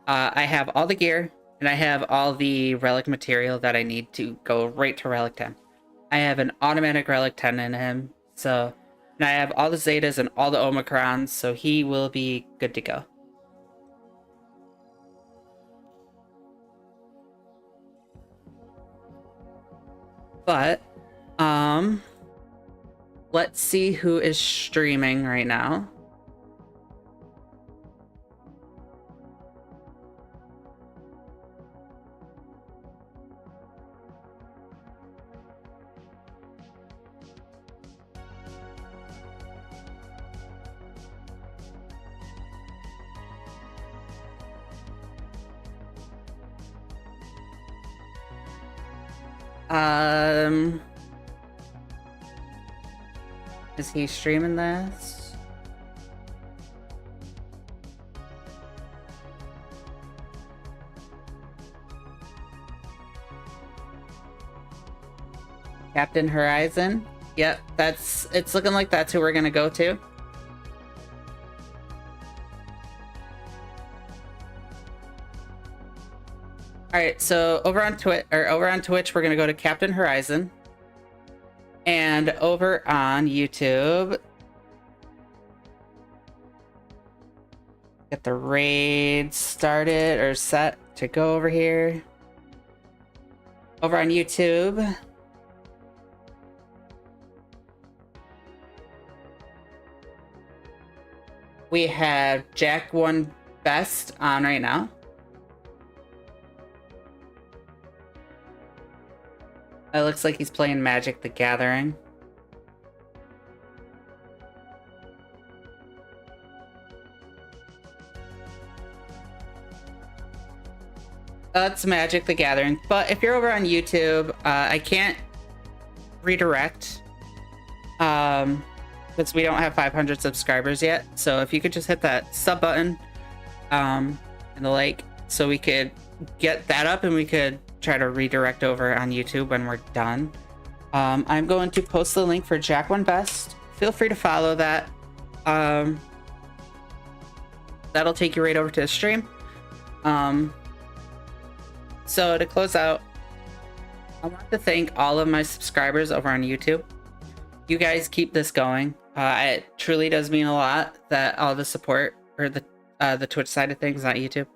I have all the gear, and I have all the Relic material that I need to go right to Relic 10. I have an automatic Relic 10 in him, so... And I have all the Zetas and all the Omicrons, so he will be good to go. But, let's see who is streaming right now. Is he streaming this? Captain Horizon? Yep, it's looking like that's who we're gonna go to. Alright, so over on Twitch, we're gonna go to Captain Horizon. And over on YouTube, get the raid started or set to go over here. Over on YouTube, we have Jack One Best on right now. It looks like he's playing Magic the Gathering. That's Magic the Gathering. But if you're over on YouTube, I can't redirect because we don't have 500 subscribers yet. So if you could just hit that sub button and the like, so we could get that up and we could try to redirect over on YouTube when we're done. I'm going to post the link for Jack One Best. Feel free to follow that. That'll take you right over to the stream. So to close out, I want to thank all of my subscribers over on YouTube. You guys keep this going. It truly does mean a lot that all the support, or the Twitch side of things, not YouTube.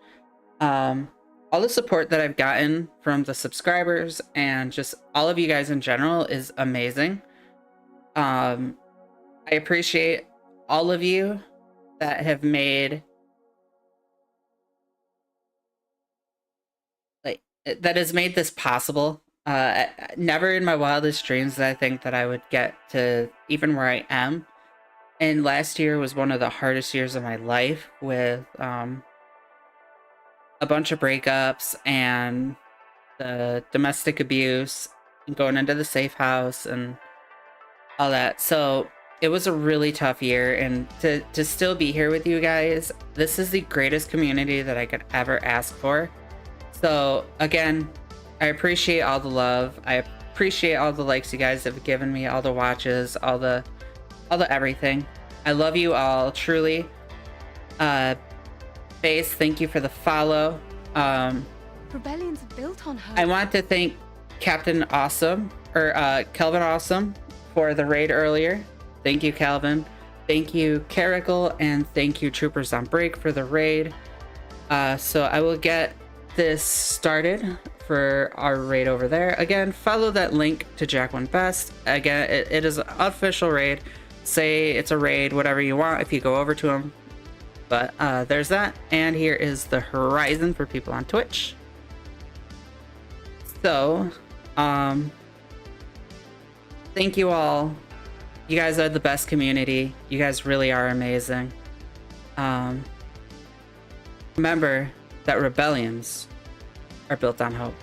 All the support that I've gotten from the subscribers and just all of you guys in general is amazing. I appreciate all of you that have made that has made this possible. Never in my wildest dreams did I think that I would get to even where I am. And last year was one of the hardest years of my life with a bunch of breakups and the domestic abuse and going into the safe house and all that. So it was a really tough year, and to still be here with you guys, this is the greatest community that I could ever ask for. So again, I appreciate all the love. I appreciate all the likes you guys have given me, all the watches, all the everything. I love you all, truly. Base, thank you for the follow. Rebellions built on hope. I want to thank Captain Awesome, or Kelvin Awesome, for the raid earlier. Thank you, Calvin. Thank you, Caracal, and thank you, Troopers on Break, for the raid. So I will get this started for our raid over there. Again, follow that link to Jack One Best. Again, it is an official raid. Say it's a raid, whatever you want if you go over to him. But there's that. And here is the horizon for people on Twitch. So, thank you all. You guys are the best community. You guys really are amazing. Remember that rebellions are built on hope.